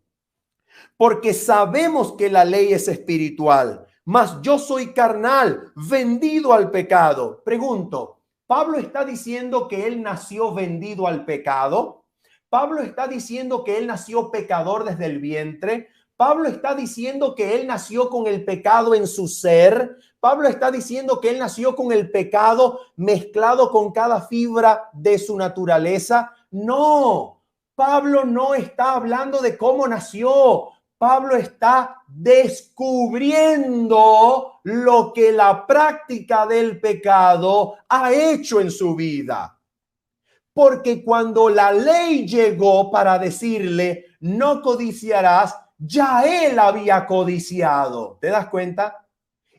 porque sabemos que la ley es espiritual, mas yo soy carnal, vendido al pecado. Pregunto, ¿Pablo está diciendo que él nació vendido al pecado? ¿Pablo está diciendo que él nació pecador desde el vientre? ¿Pablo está diciendo que él nació con el pecado en su ser? ¿Pablo está diciendo que él nació con el pecado mezclado con cada fibra de su naturaleza? No, Pablo no está hablando de cómo nació. Pablo está descubriendo lo que la práctica del pecado ha hecho en su vida. Porque cuando la ley llegó para decirle, no codiciarás, ya él había codiciado. ¿Te das cuenta?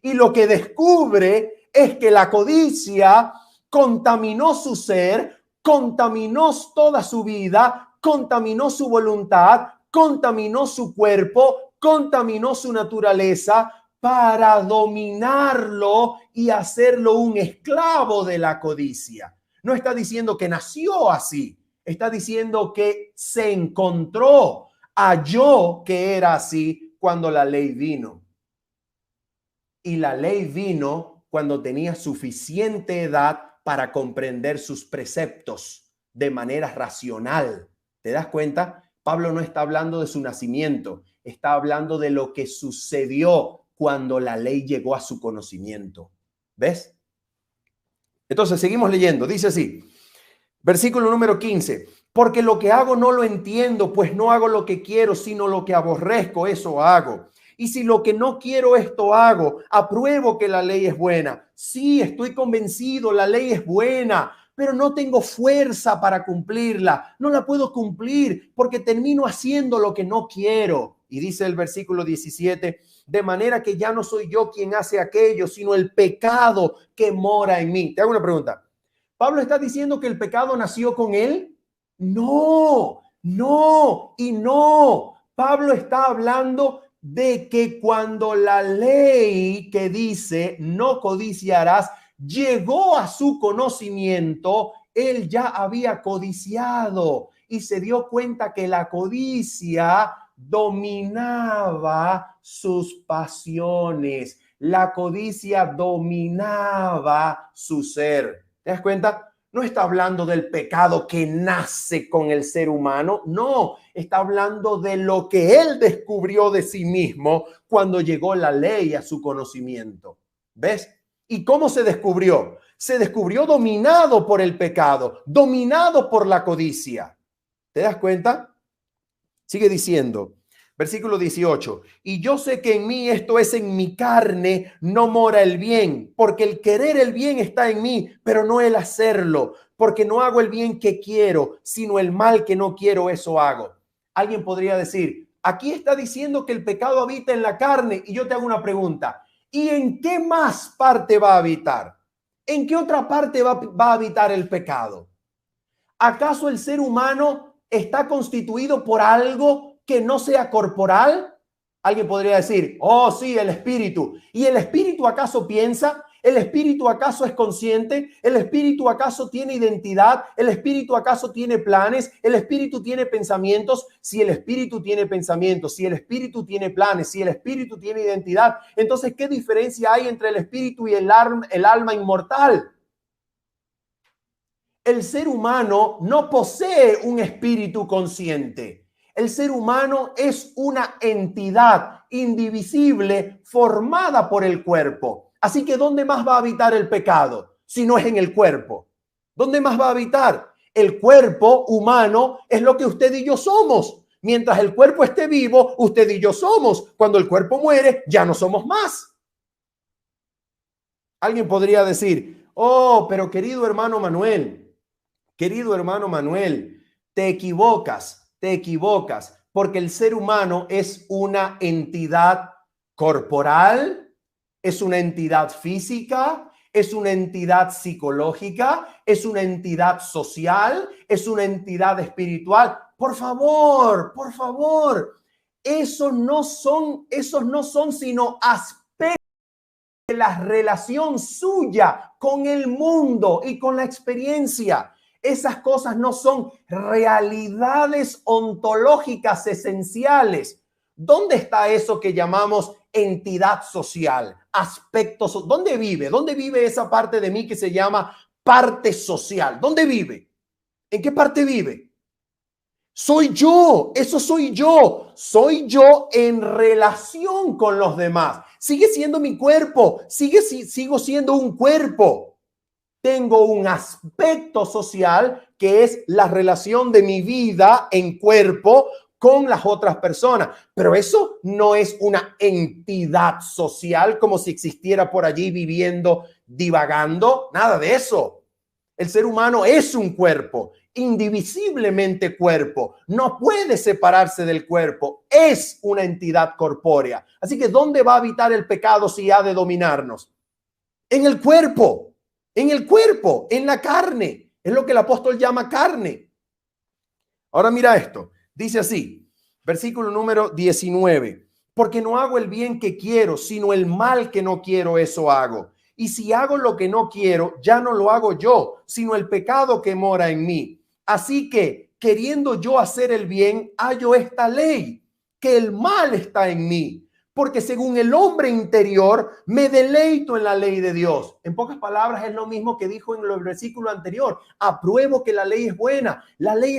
Y lo que descubre es que la codicia contaminó su ser, contaminó toda su vida, contaminó su voluntad, contaminó su cuerpo, contaminó su naturaleza para dominarlo y hacerlo un esclavo de la codicia. No está diciendo que nació así, está diciendo que se encontró, halló que era así cuando la ley vino. Y la ley vino cuando tenía suficiente edad para comprender sus preceptos de manera racional. ¿Te das cuenta? Pablo no está hablando de su nacimiento, está hablando de lo que sucedió cuando la ley llegó a su conocimiento. ¿Ves? Entonces, seguimos leyendo. Dice así, versículo número 15. Porque lo que hago no lo entiendo, pues no hago lo que quiero, sino lo que aborrezco, eso hago. Y si lo que no quiero esto hago, apruebo que la ley es buena. Sí, estoy convencido, la ley es buena, pero no tengo fuerza para cumplirla. No la puedo cumplir porque termino haciendo lo que no quiero. Y dice el versículo 17, de manera que ya no soy yo quien hace aquello, sino el pecado que mora en mí. Te hago una pregunta. ¿Pablo está diciendo que el pecado nació con él? No, no y no. Pablo está hablando de que cuando la ley que dice no codiciarás llegó a su conocimiento, él ya había codiciado y se dio cuenta que la codicia dominaba sus pasiones. La codicia dominaba su ser. ¿Te das cuenta? No está hablando del pecado que nace con el ser humano. No, está hablando de lo que él descubrió de sí mismo cuando llegó la ley a su conocimiento. ¿Ves? ¿Y cómo se descubrió? Se descubrió dominado por el pecado, dominado por la codicia. ¿Te das cuenta? Sigue diciendo, versículo 18. Y yo sé que en mí, esto es en mi carne, no mora el bien, porque el querer el bien está en mí, pero no el hacerlo, porque no hago el bien que quiero, sino el mal que no quiero, eso hago. Alguien podría decir, aquí está diciendo que el pecado habita en la carne, y yo te hago una pregunta. ¿Y en qué más parte va a habitar? ¿En qué otra parte va a habitar el pecado? ¿Acaso el ser humano está constituido por algo que no sea corporal? Alguien podría decir, oh sí, el espíritu. ¿Y el espíritu acaso piensa? ¿El espíritu acaso es consciente? ¿El espíritu acaso tiene identidad? ¿El espíritu acaso tiene planes? ¿El espíritu tiene pensamientos? Si el espíritu tiene pensamientos, si el espíritu tiene planes, si el espíritu tiene identidad, entonces, ¿qué diferencia hay entre el espíritu y el alma inmortal? El ser humano no posee un espíritu consciente. El ser humano es una entidad indivisible formada por el cuerpo. Así que, ¿dónde más va a habitar el pecado si no es en el cuerpo? ¿Dónde más va a habitar? El cuerpo humano es lo que usted y yo somos. Mientras el cuerpo esté vivo, usted y yo somos. Cuando el cuerpo muere, ya no somos más. Alguien podría decir, oh, pero querido hermano Manuel, te equivocas, porque el ser humano es una entidad corporal, es una entidad física, es una entidad psicológica, es una entidad social, es una entidad espiritual. Por favor, esos no son sino aspectos de la relación suya con el mundo y con la experiencia. Esas cosas no son realidades ontológicas esenciales. ¿Dónde está eso que llamamos entidad social? Aspectos. ¿Dónde vive? ¿Dónde vive esa parte de mí que se llama parte social? ¿Dónde vive? ¿En qué parte vive? Soy yo, eso soy yo en relación con los demás. Sigue siendo mi cuerpo, sigo siendo un cuerpo. Tengo un aspecto social que es la relación de mi vida en cuerpo con las otras personas. Pero eso no es una entidad social como si existiera por allí viviendo, divagando, nada de eso. El ser humano es un cuerpo, indivisiblemente cuerpo, no puede separarse del cuerpo, es una entidad corpórea. Así que, ¿dónde va a habitar el pecado si ha de dominarnos? En el cuerpo, en la carne, es lo que el apóstol llama carne. Ahora mira esto, dice así, versículo número 19, porque no hago el bien que quiero, sino el mal que no quiero, eso hago. Y si hago lo que no quiero, ya no lo hago yo, sino el pecado que mora en mí. Así que, queriendo yo hacer el bien, hallo esta ley, que el mal está en mí. Porque según el hombre interior, me deleito en la ley de Dios. En pocas palabras, es lo mismo que dijo en el versículo anterior. Apruebo que la ley es buena, la ley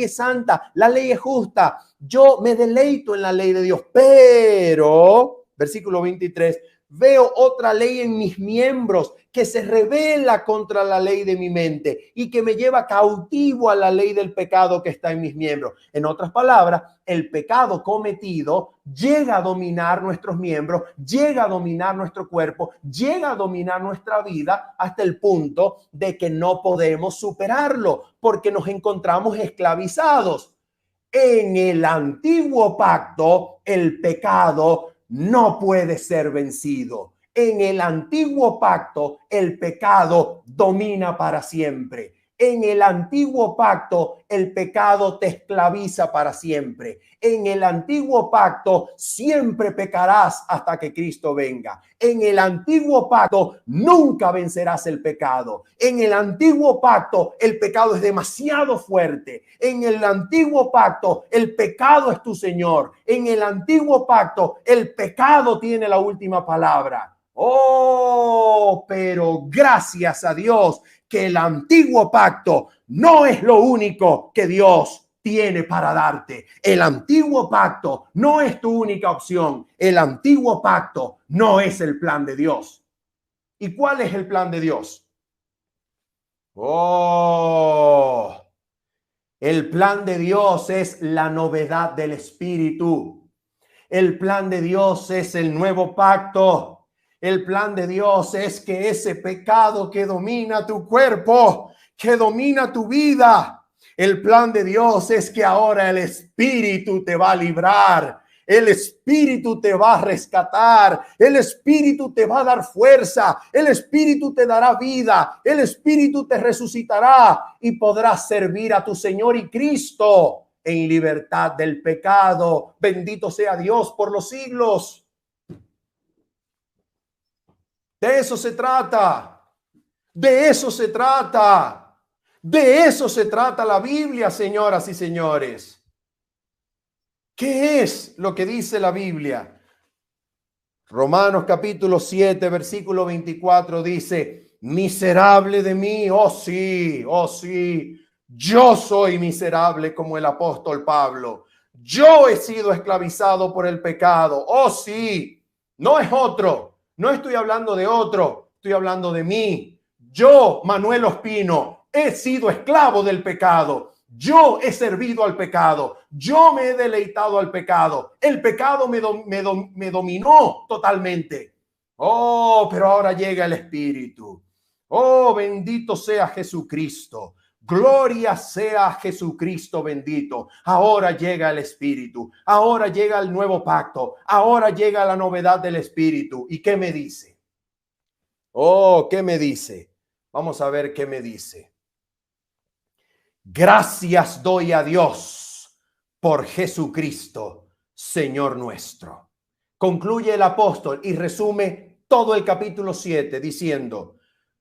es santa, la ley es justa. Yo me deleito en la ley de Dios. Pero, versículo 23, veo otra ley en mis miembros que se rebela contra la ley de mi mente y que me lleva cautivo a la ley del pecado que está en mis miembros. En otras palabras, el pecado cometido llega a dominar nuestros miembros, llega a dominar nuestro cuerpo, llega a dominar nuestra vida hasta el punto de que no podemos superarlo porque nos encontramos esclavizados. En el antiguo pacto, el pecado no puede ser vencido. En el antiguo pacto, el pecado domina para siempre. En el antiguo pacto, el pecado te esclaviza para siempre. En el antiguo pacto, siempre pecarás hasta que Cristo venga. En el antiguo pacto, nunca vencerás el pecado. En el antiguo pacto, el pecado es demasiado fuerte. En el antiguo pacto, el pecado es tu Señor. En el antiguo pacto, el pecado tiene la última palabra. Oh, pero gracias a Dios que el antiguo pacto no es lo único que Dios tiene para darte. El antiguo pacto no es tu única opción. El antiguo pacto no es el plan de Dios. ¿Y cuál es el plan de Dios? Oh, el plan de Dios es la novedad del Espíritu. El plan de Dios es el nuevo pacto. El plan de Dios es que ese pecado que domina tu cuerpo, que domina tu vida, el plan de Dios es que ahora el Espíritu te va a librar. El Espíritu te va a rescatar, el Espíritu te va a dar fuerza, el Espíritu te dará vida, el Espíritu te resucitará y podrás servir a tu Señor y Cristo en libertad del pecado. Bendito sea Dios por los siglos. De eso se trata. De eso se trata. De eso se trata la Biblia, señoras y señores. ¿Qué es lo que dice la Biblia? Romanos capítulo 7, versículo 24 dice, miserable de mí, oh sí, yo soy miserable como el apóstol Pablo. Yo he sido esclavizado por el pecado, oh sí, no es otro, no estoy hablando de otro, estoy hablando de mí. Yo, Manuel Ospino, he sido esclavo del pecado. Yo he servido al pecado. Yo me he deleitado al pecado. El pecado me dominó totalmente. Oh, pero ahora llega el Espíritu. Oh, bendito sea Jesucristo. Gloria sea Jesucristo bendito. Ahora llega el Espíritu. Ahora llega el nuevo pacto. Ahora llega la novedad del Espíritu. ¿Y qué me dice? Oh, ¿qué me dice? Vamos a ver qué me dice. Gracias doy a Dios por Jesucristo, Señor nuestro. Concluye el apóstol y resume todo el capítulo 7 diciendo,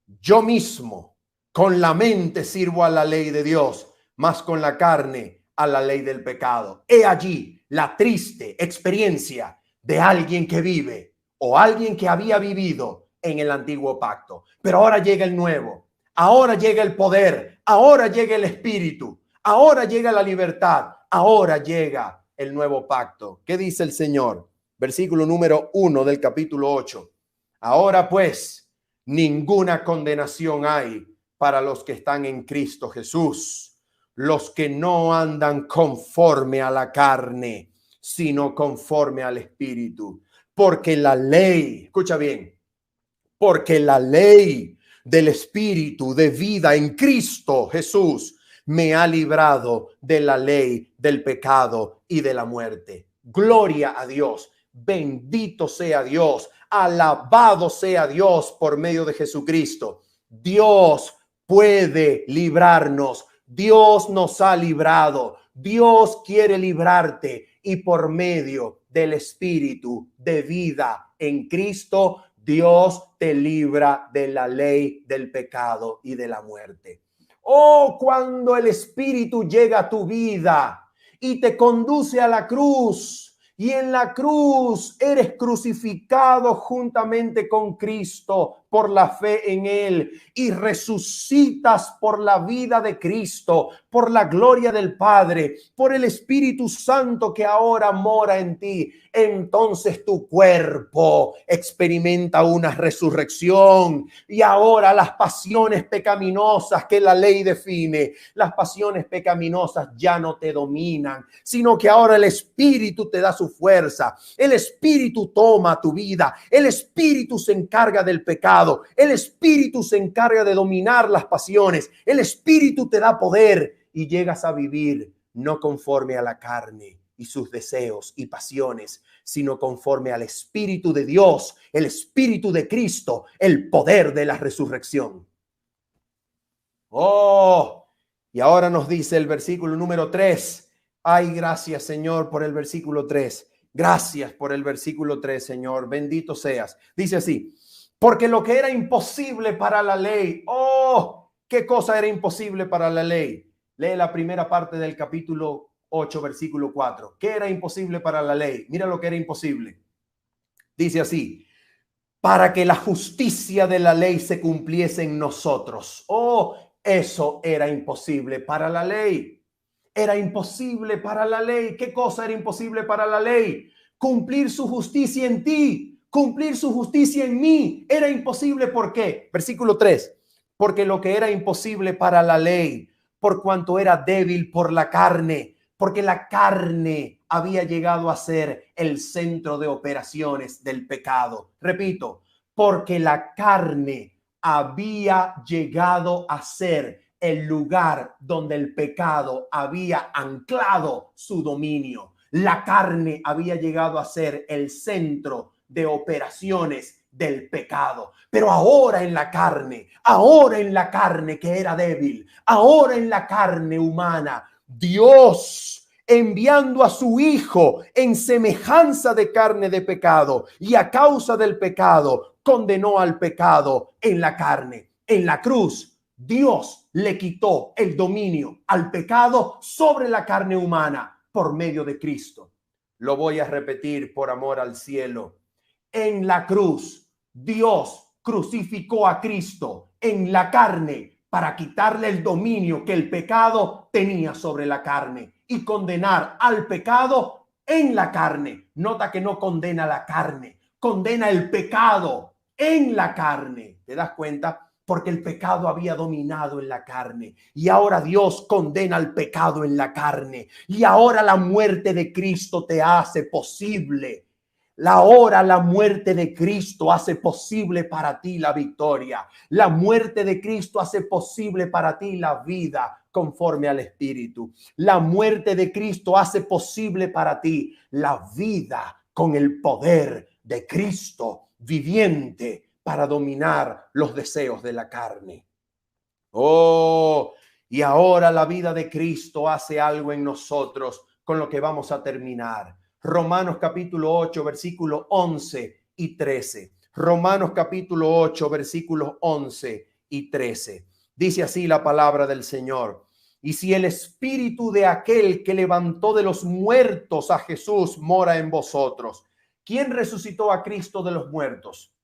yo mismo con la mente sirvo a la ley de Dios, mas con la carne a la ley del pecado. He allí la triste experiencia de alguien que vive o alguien que había vivido en el antiguo pacto, pero ahora llega el nuevo. Ahora llega el poder, ahora llega el Espíritu, ahora llega la libertad, ahora llega el nuevo pacto. ¿Qué dice el Señor? Versículo número 1 del capítulo 8. Ahora pues, ninguna condenación hay para los que están en Cristo Jesús, los que no andan conforme a la carne, sino conforme al Espíritu. Porque la ley, escucha bien, porque la ley del Espíritu de vida en Cristo Jesús me ha librado de la ley del pecado y de la muerte. Gloria a Dios, bendito sea Dios, alabado sea Dios por medio de Jesucristo. Dios puede librarnos, Dios nos ha librado, Dios quiere librarte y por medio del Espíritu de vida en Cristo Dios te libra de la ley del pecado y de la muerte. Oh, cuando el Espíritu llega a tu vida y te conduce a la cruz, y en la cruz eres crucificado juntamente con Cristo por la fe en Él y resucitas por la vida de Cristo, por la gloria del Padre, por el Espíritu Santo que ahora mora en ti. Entonces tu cuerpo experimenta una resurrección y ahora las pasiones pecaminosas que la ley define, las pasiones pecaminosas ya no te dominan, sino que ahora el Espíritu te da su fuerza. El Espíritu toma tu vida. El Espíritu se encarga del pecado. El Espíritu se encarga de dominar las pasiones. El Espíritu te da poder y llegas a vivir no conforme a la carne y sus deseos y pasiones, sino conforme al Espíritu de Dios, el Espíritu de Cristo, el poder de la resurrección. Oh, y ahora nos dice el versículo número 3. Ay, gracias, Señor, por el versículo 3. Gracias por el versículo 3, Señor. Bendito seas. Dice así, porque lo que era imposible para la ley. Oh, ¿qué cosa era imposible para la ley? Lee la primera parte del capítulo 8, versículo 4. ¿Qué era imposible para la ley? Mira lo que era imposible. Dice así, para que la justicia de la ley se cumpliese en nosotros. Oh, eso era imposible para la ley. Era imposible para la ley. ¿Qué cosa era imposible para la ley? Cumplir su justicia en ti, cumplir su justicia en mí. Era imposible, ¿por qué? Versículo 3. Porque lo que era imposible para la ley, por cuanto era débil por la carne, porque la carne había llegado a ser el centro de operaciones del pecado. Repito, porque la carne había llegado a ser el lugar donde el pecado había anclado su dominio. La carne había llegado a ser el centro de operaciones del pecado. Pero ahora en la carne que era débil, ahora en la carne humana, Dios enviando a su Hijo en semejanza de carne de pecado y a causa del pecado, condenó al pecado en la carne. En la cruz, Dios le quitó el dominio al pecado sobre la carne humana por medio de Cristo. Lo voy a repetir por amor al cielo. En la cruz, Dios crucificó a Cristo en la carne para quitarle el dominio que el pecado tenía sobre la carne y condenar al pecado en la carne. Nota que no condena la carne, condena el pecado en la carne. ¿Te das cuenta? Porque el pecado había dominado en la carne y ahora Dios condena el pecado en la carne y ahora la muerte de Cristo te hace posible. La muerte de Cristo hace posible para ti la victoria. La muerte de Cristo hace posible para ti la vida conforme al Espíritu. La muerte de Cristo hace posible para ti la vida con el poder de Cristo viviente para dominar los deseos de la carne. Oh, y ahora la vida de Cristo hace algo en nosotros con lo que vamos a terminar. Romanos capítulo 8, versículos 11 y 13. Romanos capítulo 8, versículos 11 y 13. Dice así la palabra del Señor. Y si el espíritu de aquel que levantó de los muertos a Jesús mora en vosotros. ¿Quién resucitó a Cristo de los muertos?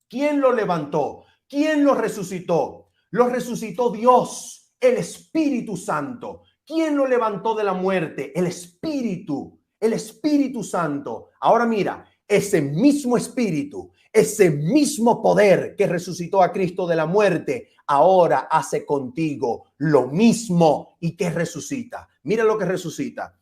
¿Quién lo levantó? ¿Quién lo resucitó? Lo resucitó Dios, el Espíritu Santo. ¿Quién lo levantó de la muerte? El Espíritu Santo. Ahora mira, ese mismo Espíritu, ese mismo poder que resucitó a Cristo de la muerte, ahora hace contigo lo mismo y que resucita. Mira lo que resucita.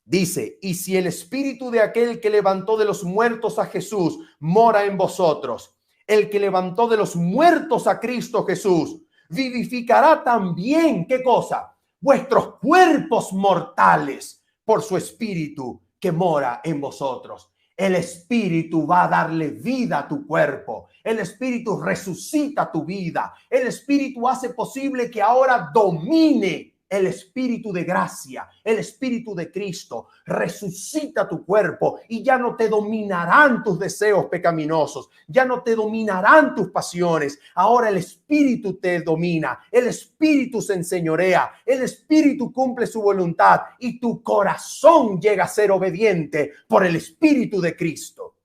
Dice, y si el espíritu de aquel que levantó de los muertos a Jesús mora en vosotros, el que levantó de los muertos a Cristo Jesús, vivificará también, ¿qué cosa? Vuestros cuerpos mortales por su espíritu que mora en vosotros. El espíritu va a darle vida a tu cuerpo. El espíritu resucita tu vida. El espíritu hace posible que ahora domine el espíritu de gracia, el espíritu de Cristo. Resucita tu cuerpo y ya no te dominarán tus deseos pecaminosos, ya no te dominarán tus pasiones. Ahora el espíritu te domina, el espíritu se enseñorea, el espíritu cumple su voluntad y tu corazón llega a ser obediente por el espíritu de Cristo.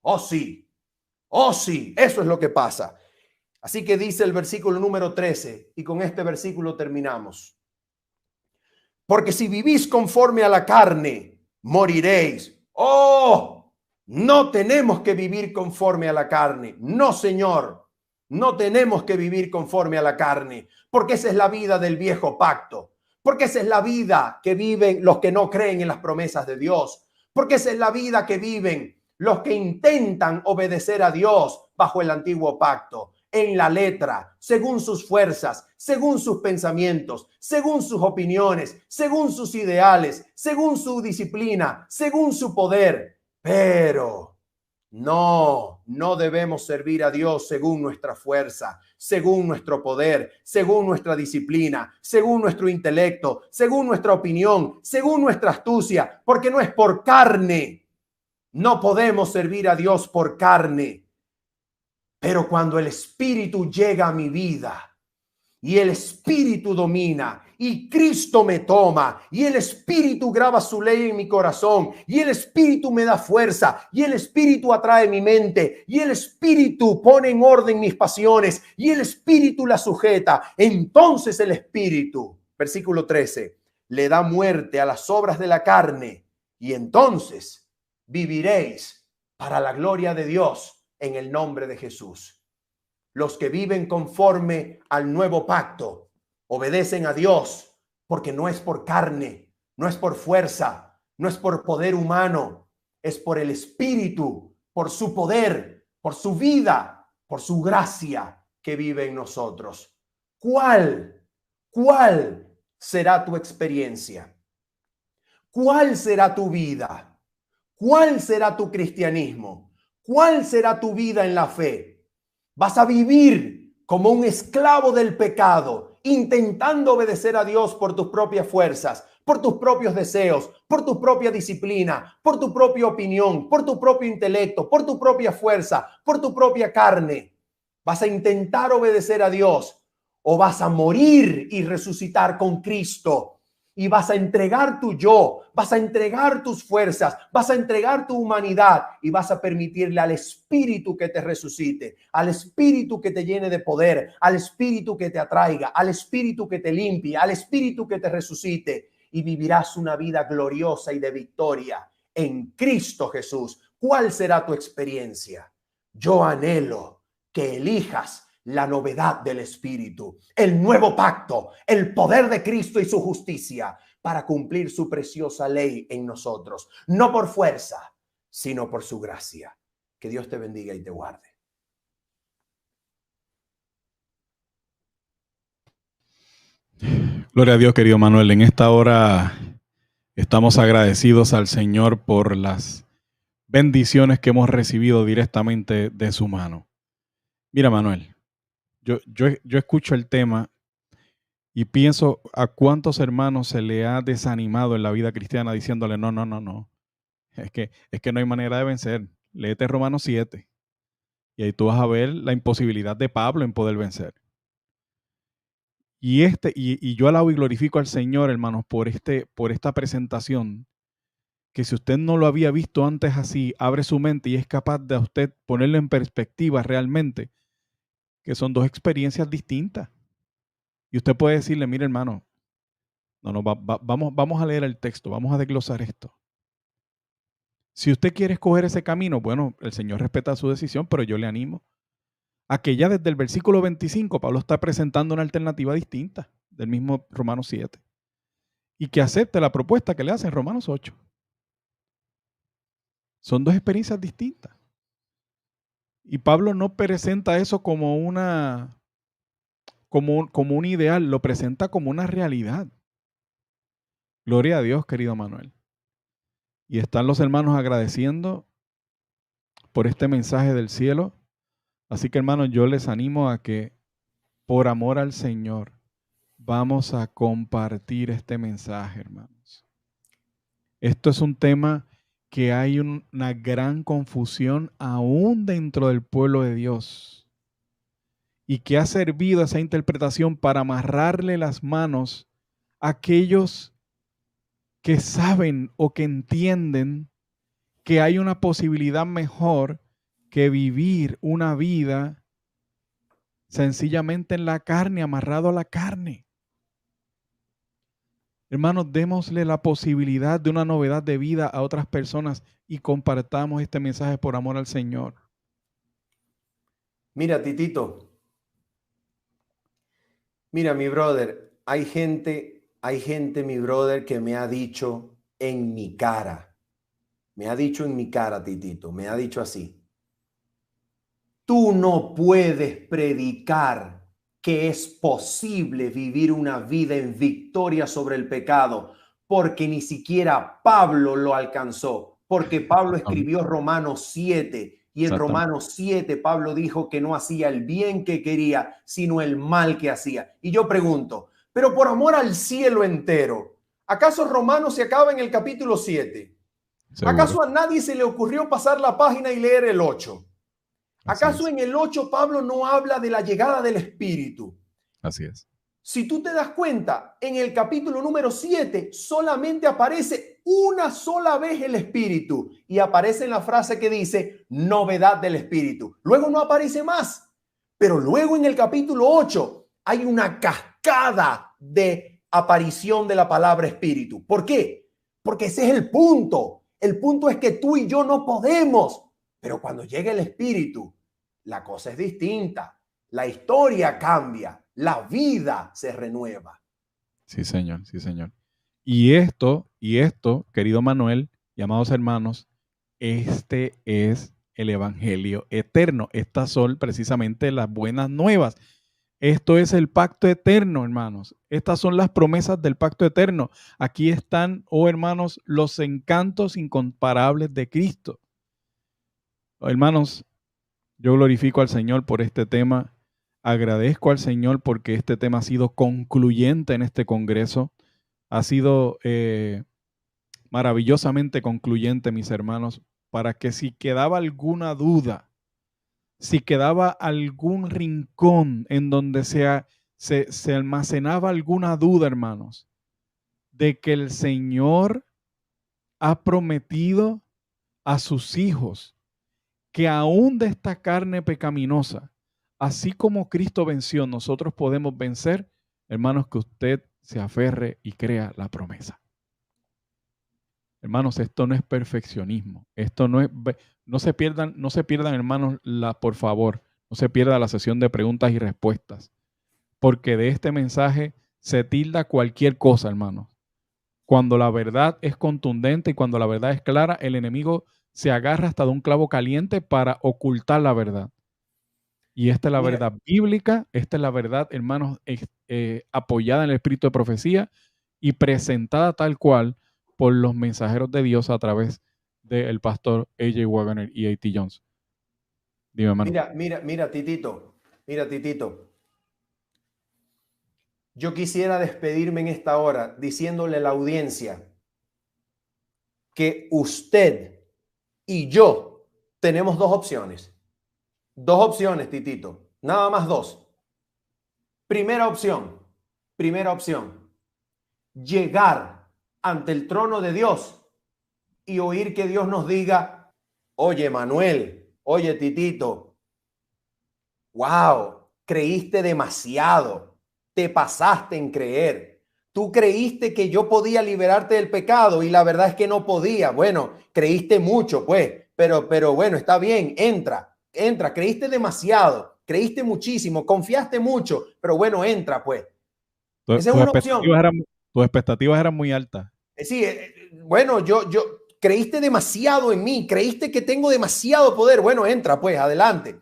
Oh sí, eso es lo que pasa. Así que dice el versículo número 13, y con este versículo terminamos. Porque si vivís conforme a la carne, moriréis. Oh, no tenemos que vivir conforme a la carne. No, Señor, no tenemos que vivir conforme a la carne, porque esa es la vida del viejo pacto. Porque esa es la vida que viven los que no creen en las promesas de Dios. Porque esa es la vida que viven los que intentan obedecer a Dios bajo el antiguo pacto. En la letra, según sus fuerzas, según sus pensamientos, según sus opiniones, según sus ideales, según su disciplina, según su poder. Pero no debemos servir a Dios según nuestra fuerza, según nuestro poder, según nuestra disciplina, según nuestro intelecto, según nuestra opinión, según nuestra astucia, porque no es por carne. No podemos servir a Dios por carne. Pero cuando el Espíritu llega a mi vida y el Espíritu domina y Cristo me toma y el Espíritu graba su ley en mi corazón y el Espíritu me da fuerza y el Espíritu atrae mi mente y el Espíritu pone en orden mis pasiones y el Espíritu la sujeta, entonces el Espíritu, versículo 13, le da muerte a las obras de la carne y entonces viviréis para la gloria de Dios. En el nombre de Jesús. Los que viven conforme al nuevo pacto obedecen a Dios porque no es por carne, no es por fuerza, no es por poder humano, es por el Espíritu, por su poder, por su vida, por su gracia que vive en nosotros. ¿Cuál será tu experiencia? ¿Cuál será tu vida? ¿Cuál será tu cristianismo? ¿Cuál será tu vida en la fe? ¿Vas a vivir como un esclavo del pecado, intentando obedecer a Dios por tus propias fuerzas, por tus propios deseos, por tu propia disciplina, por tu propia opinión, por tu propio intelecto, por tu propia fuerza, por tu propia carne. ¿Vas a intentar obedecer a Dios o vas a morir y resucitar con Cristo? Y vas a entregar tu yo, vas a entregar tus fuerzas, vas a entregar tu humanidad y vas a permitirle al Espíritu que te resucite, al Espíritu que te llene de poder, al Espíritu que te atraiga, al Espíritu que te limpie, al Espíritu que te resucite, y vivirás una vida gloriosa y de victoria en Cristo Jesús. ¿Cuál será tu experiencia? Yo anhelo que elijas la novedad del Espíritu, el nuevo pacto, el poder de Cristo y su justicia para cumplir su preciosa ley en nosotros, no por fuerza, sino por su gracia. Que Dios te bendiga y te guarde. Gloria a Dios, querido Manuel. En esta hora estamos agradecidos al Señor por las bendiciones que hemos recibido directamente de su mano. Mira, Manuel, yo escucho el tema y pienso a cuántos hermanos se le ha desanimado en la vida cristiana diciéndole no. Es que no hay manera de vencer. Léete Romanos 7 y ahí tú vas a ver la imposibilidad de Pablo en poder vencer. Y yo alabo y glorifico al Señor, hermanos, por esta presentación, que si usted no lo había visto antes así, abre su mente y es capaz de usted ponerlo en perspectiva realmente, que son dos experiencias distintas. Y usted puede decirle, mire, hermano, vamos a leer el texto, vamos a desglosar esto. Si usted quiere escoger ese camino, bueno, el Señor respeta su decisión, pero yo le animo a que ya desde el versículo 25 Pablo está presentando una alternativa distinta del mismo Romanos 7 y que acepte la propuesta que le hace en Romanos 8. Son dos experiencias distintas. Y Pablo no presenta eso como un ideal, lo presenta como una realidad. Gloria a Dios, querido Manuel. Y están los hermanos agradeciendo por este mensaje del cielo. Así que, hermanos, yo les animo a que, por amor al Señor, vamos a compartir este mensaje, hermanos. Esto es un tema que hay una gran confusión aún dentro del pueblo de Dios y que ha servido esa interpretación para amarrarle las manos a aquellos que saben o que entienden que hay una posibilidad mejor que vivir una vida sencillamente en la carne, amarrado a la carne. Hermanos, démosle la posibilidad de una novedad de vida a otras personas y compartamos este mensaje por amor al Señor. Mira, Titito. Mira, mi brother, hay gente, mi brother, que me ha dicho en mi cara, Titito, me ha dicho así: tú no puedes predicar que es posible vivir una vida en victoria sobre el pecado, porque ni siquiera Pablo lo alcanzó, porque Pablo escribió Romanos 7. Y en Romanos 7 Pablo dijo que no hacía el bien que quería, sino el mal que hacía. Y yo pregunto, pero por amor al cielo entero, ¿acaso Romanos se acaba en el capítulo 7? ¿Seguro? ¿Acaso a nadie se le ocurrió pasar la página y leer el 8? ¿Acaso en el 8 Pablo no habla de la llegada del Espíritu? Así es. Si tú te das cuenta, en el capítulo número 7 solamente aparece una sola vez el Espíritu y aparece en la frase que dice novedad del Espíritu. Luego no aparece más, pero luego en el capítulo 8 hay una cascada de aparición de la palabra Espíritu. ¿Por qué? Porque ese es el punto. El punto es que tú y yo no podemos, pero cuando llegue el Espíritu, la cosa es distinta. La historia cambia. La vida se renueva. Sí, Señor, sí, Señor. Y esto, querido Manuel y amados hermanos, este es el Evangelio eterno. Estas son precisamente las buenas nuevas. Esto es el pacto eterno, hermanos. Estas son las promesas del pacto eterno. Aquí están, oh hermanos, los encantos incomparables de Cristo. Hermanos, yo glorifico al Señor por este tema. Agradezco al Señor porque este tema ha sido concluyente en este congreso. ha sido maravillosamente concluyente, mis hermanos, para que si quedaba alguna duda, si quedaba algún rincón en donde se almacenaba alguna duda, hermanos, de que el Señor ha prometido a sus hijos que aún de esta carne pecaminosa, así como Cristo venció, nosotros podemos vencer, hermanos, que usted se aferre y crea la promesa. Hermanos, esto no es perfeccionismo. Esto no es, no se pierdan, hermanos, por favor, no se pierda la sesión de preguntas y respuestas, porque de este mensaje se tilda cualquier cosa, hermanos. Cuando la verdad es contundente y cuando la verdad es clara, el enemigo se agarra hasta de un clavo caliente para ocultar la verdad. Y esta es la verdad bíblica, esta es la verdad, hermanos, apoyada en el espíritu de profecía y presentada tal cual por los mensajeros de Dios a través del pastor A.J. Wagner y A.T. Jones. Dime, hermano. Mira, Titito. Yo quisiera despedirme en esta hora diciéndole a la audiencia que usted y yo tenemos dos opciones. Dos opciones, Titito. Nada más dos. Primera opción. Llegar ante el trono de Dios y oír que Dios nos diga, oye, Manuel, oye, Titito, wow, creíste demasiado, te pasaste en creer. Tú creíste que yo podía liberarte del pecado y la verdad es que no podía. Bueno, creíste mucho, pues, pero bueno, está bien, entra, creíste demasiado, creíste muchísimo, confiaste mucho, pero bueno, entra, pues. Esa es una opción. Tus expectativas eran muy altas. Sí, bueno, yo creíste demasiado en mí, creíste que tengo demasiado poder. Bueno, entra, pues, adelante.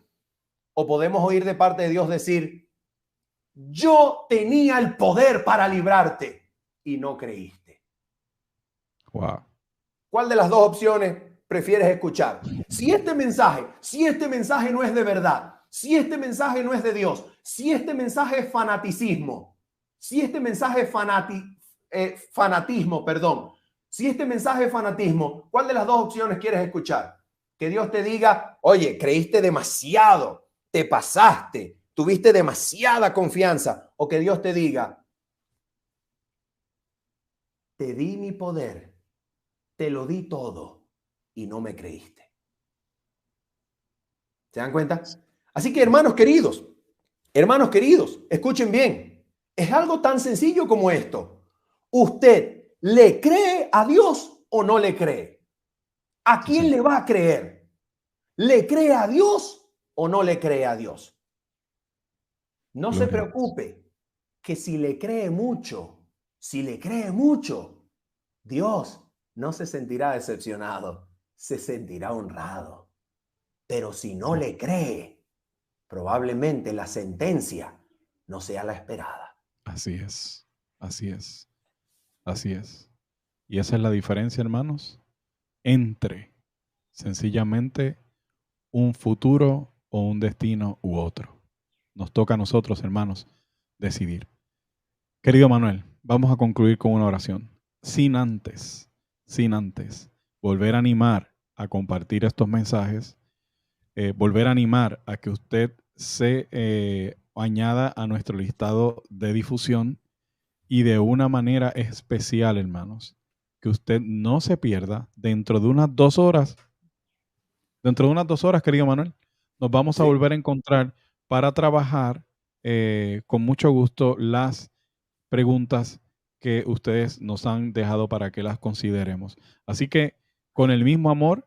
O podemos oír de parte de Dios decir, yo tenía el poder para librarte y no creíste. Wow. ¿Cuál de las dos opciones prefieres escuchar? Si este mensaje no es de verdad, si este mensaje no es de Dios, si este mensaje es fanaticismo, si este mensaje es fanatismo, perdón, si este mensaje es fanatismo, ¿cuál de las dos opciones quieres escuchar? Que Dios te diga, oye, creíste demasiado, te pasaste, tuviste demasiada confianza, o que Dios te diga, te di mi poder, te lo di todo y no me creíste. ¿Se dan cuenta? Así que, hermanos queridos, escuchen bien. Es algo tan sencillo como esto. ¿Usted le cree a Dios o no le cree? ¿A quién le va a creer? ¿Le cree a Dios o no le cree a Dios? No se preocupe, que si le cree mucho, Dios no se sentirá decepcionado, se sentirá honrado. Pero si no le cree, probablemente la sentencia no sea la esperada. Así es, así es, así es. Y esa es la diferencia, hermanos, entre sencillamente un futuro o un destino u otro. Nos toca a nosotros, hermanos, decidir. Querido Manuel, vamos a concluir con una oración. Sin antes, volver a animar a compartir estos mensajes, volver a animar a que usted se añada a nuestro listado de difusión y de una manera especial, hermanos, que usted no se pierda dentro de unas 2 horas. Dentro de unas 2 horas, querido Manuel, nos vamos a volver a encontrar para trabajar con mucho gusto las preguntas que ustedes nos han dejado para que las consideremos. Así que con el mismo amor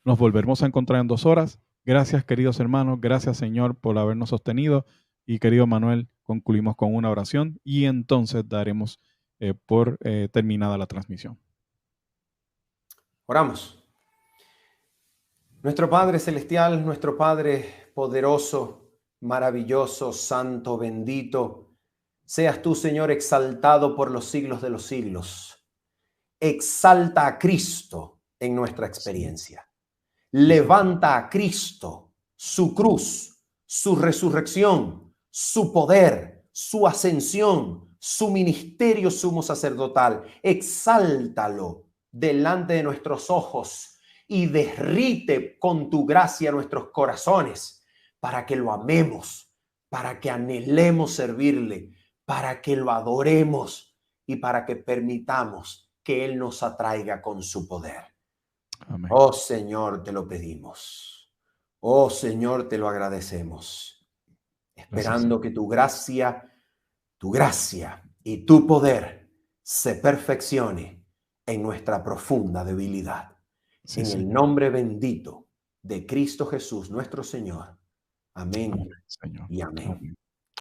nos volveremos a encontrar en 2 horas. Gracias, queridos hermanos. Gracias, Señor, por habernos sostenido. Y querido Manuel, concluimos con una oración y entonces daremos por terminada la transmisión. Oramos. Nuestro Padre Celestial, nuestro Padre poderoso, maravilloso, santo, bendito, seas tú, Señor, exaltado por los siglos de los siglos. Exalta a Cristo en nuestra experiencia. Levanta a Cristo, su cruz, su resurrección, su poder, su ascensión, su ministerio sumo sacerdotal. Exáltalo delante de nuestros ojos y derrite con tu gracia nuestros corazones para que lo amemos, para que anhelemos servirle, para que lo adoremos y para que permitamos que Él nos atraiga con su poder. Amén. Oh Señor, te lo pedimos. Oh Señor, te lo agradecemos. Esperando que tu gracia y tu poder se perfeccione en nuestra profunda debilidad. Sí, En el Señor. nombre bendito de Cristo Jesús, nuestro Señor. Amén Amén, Señor. y amén. Amén.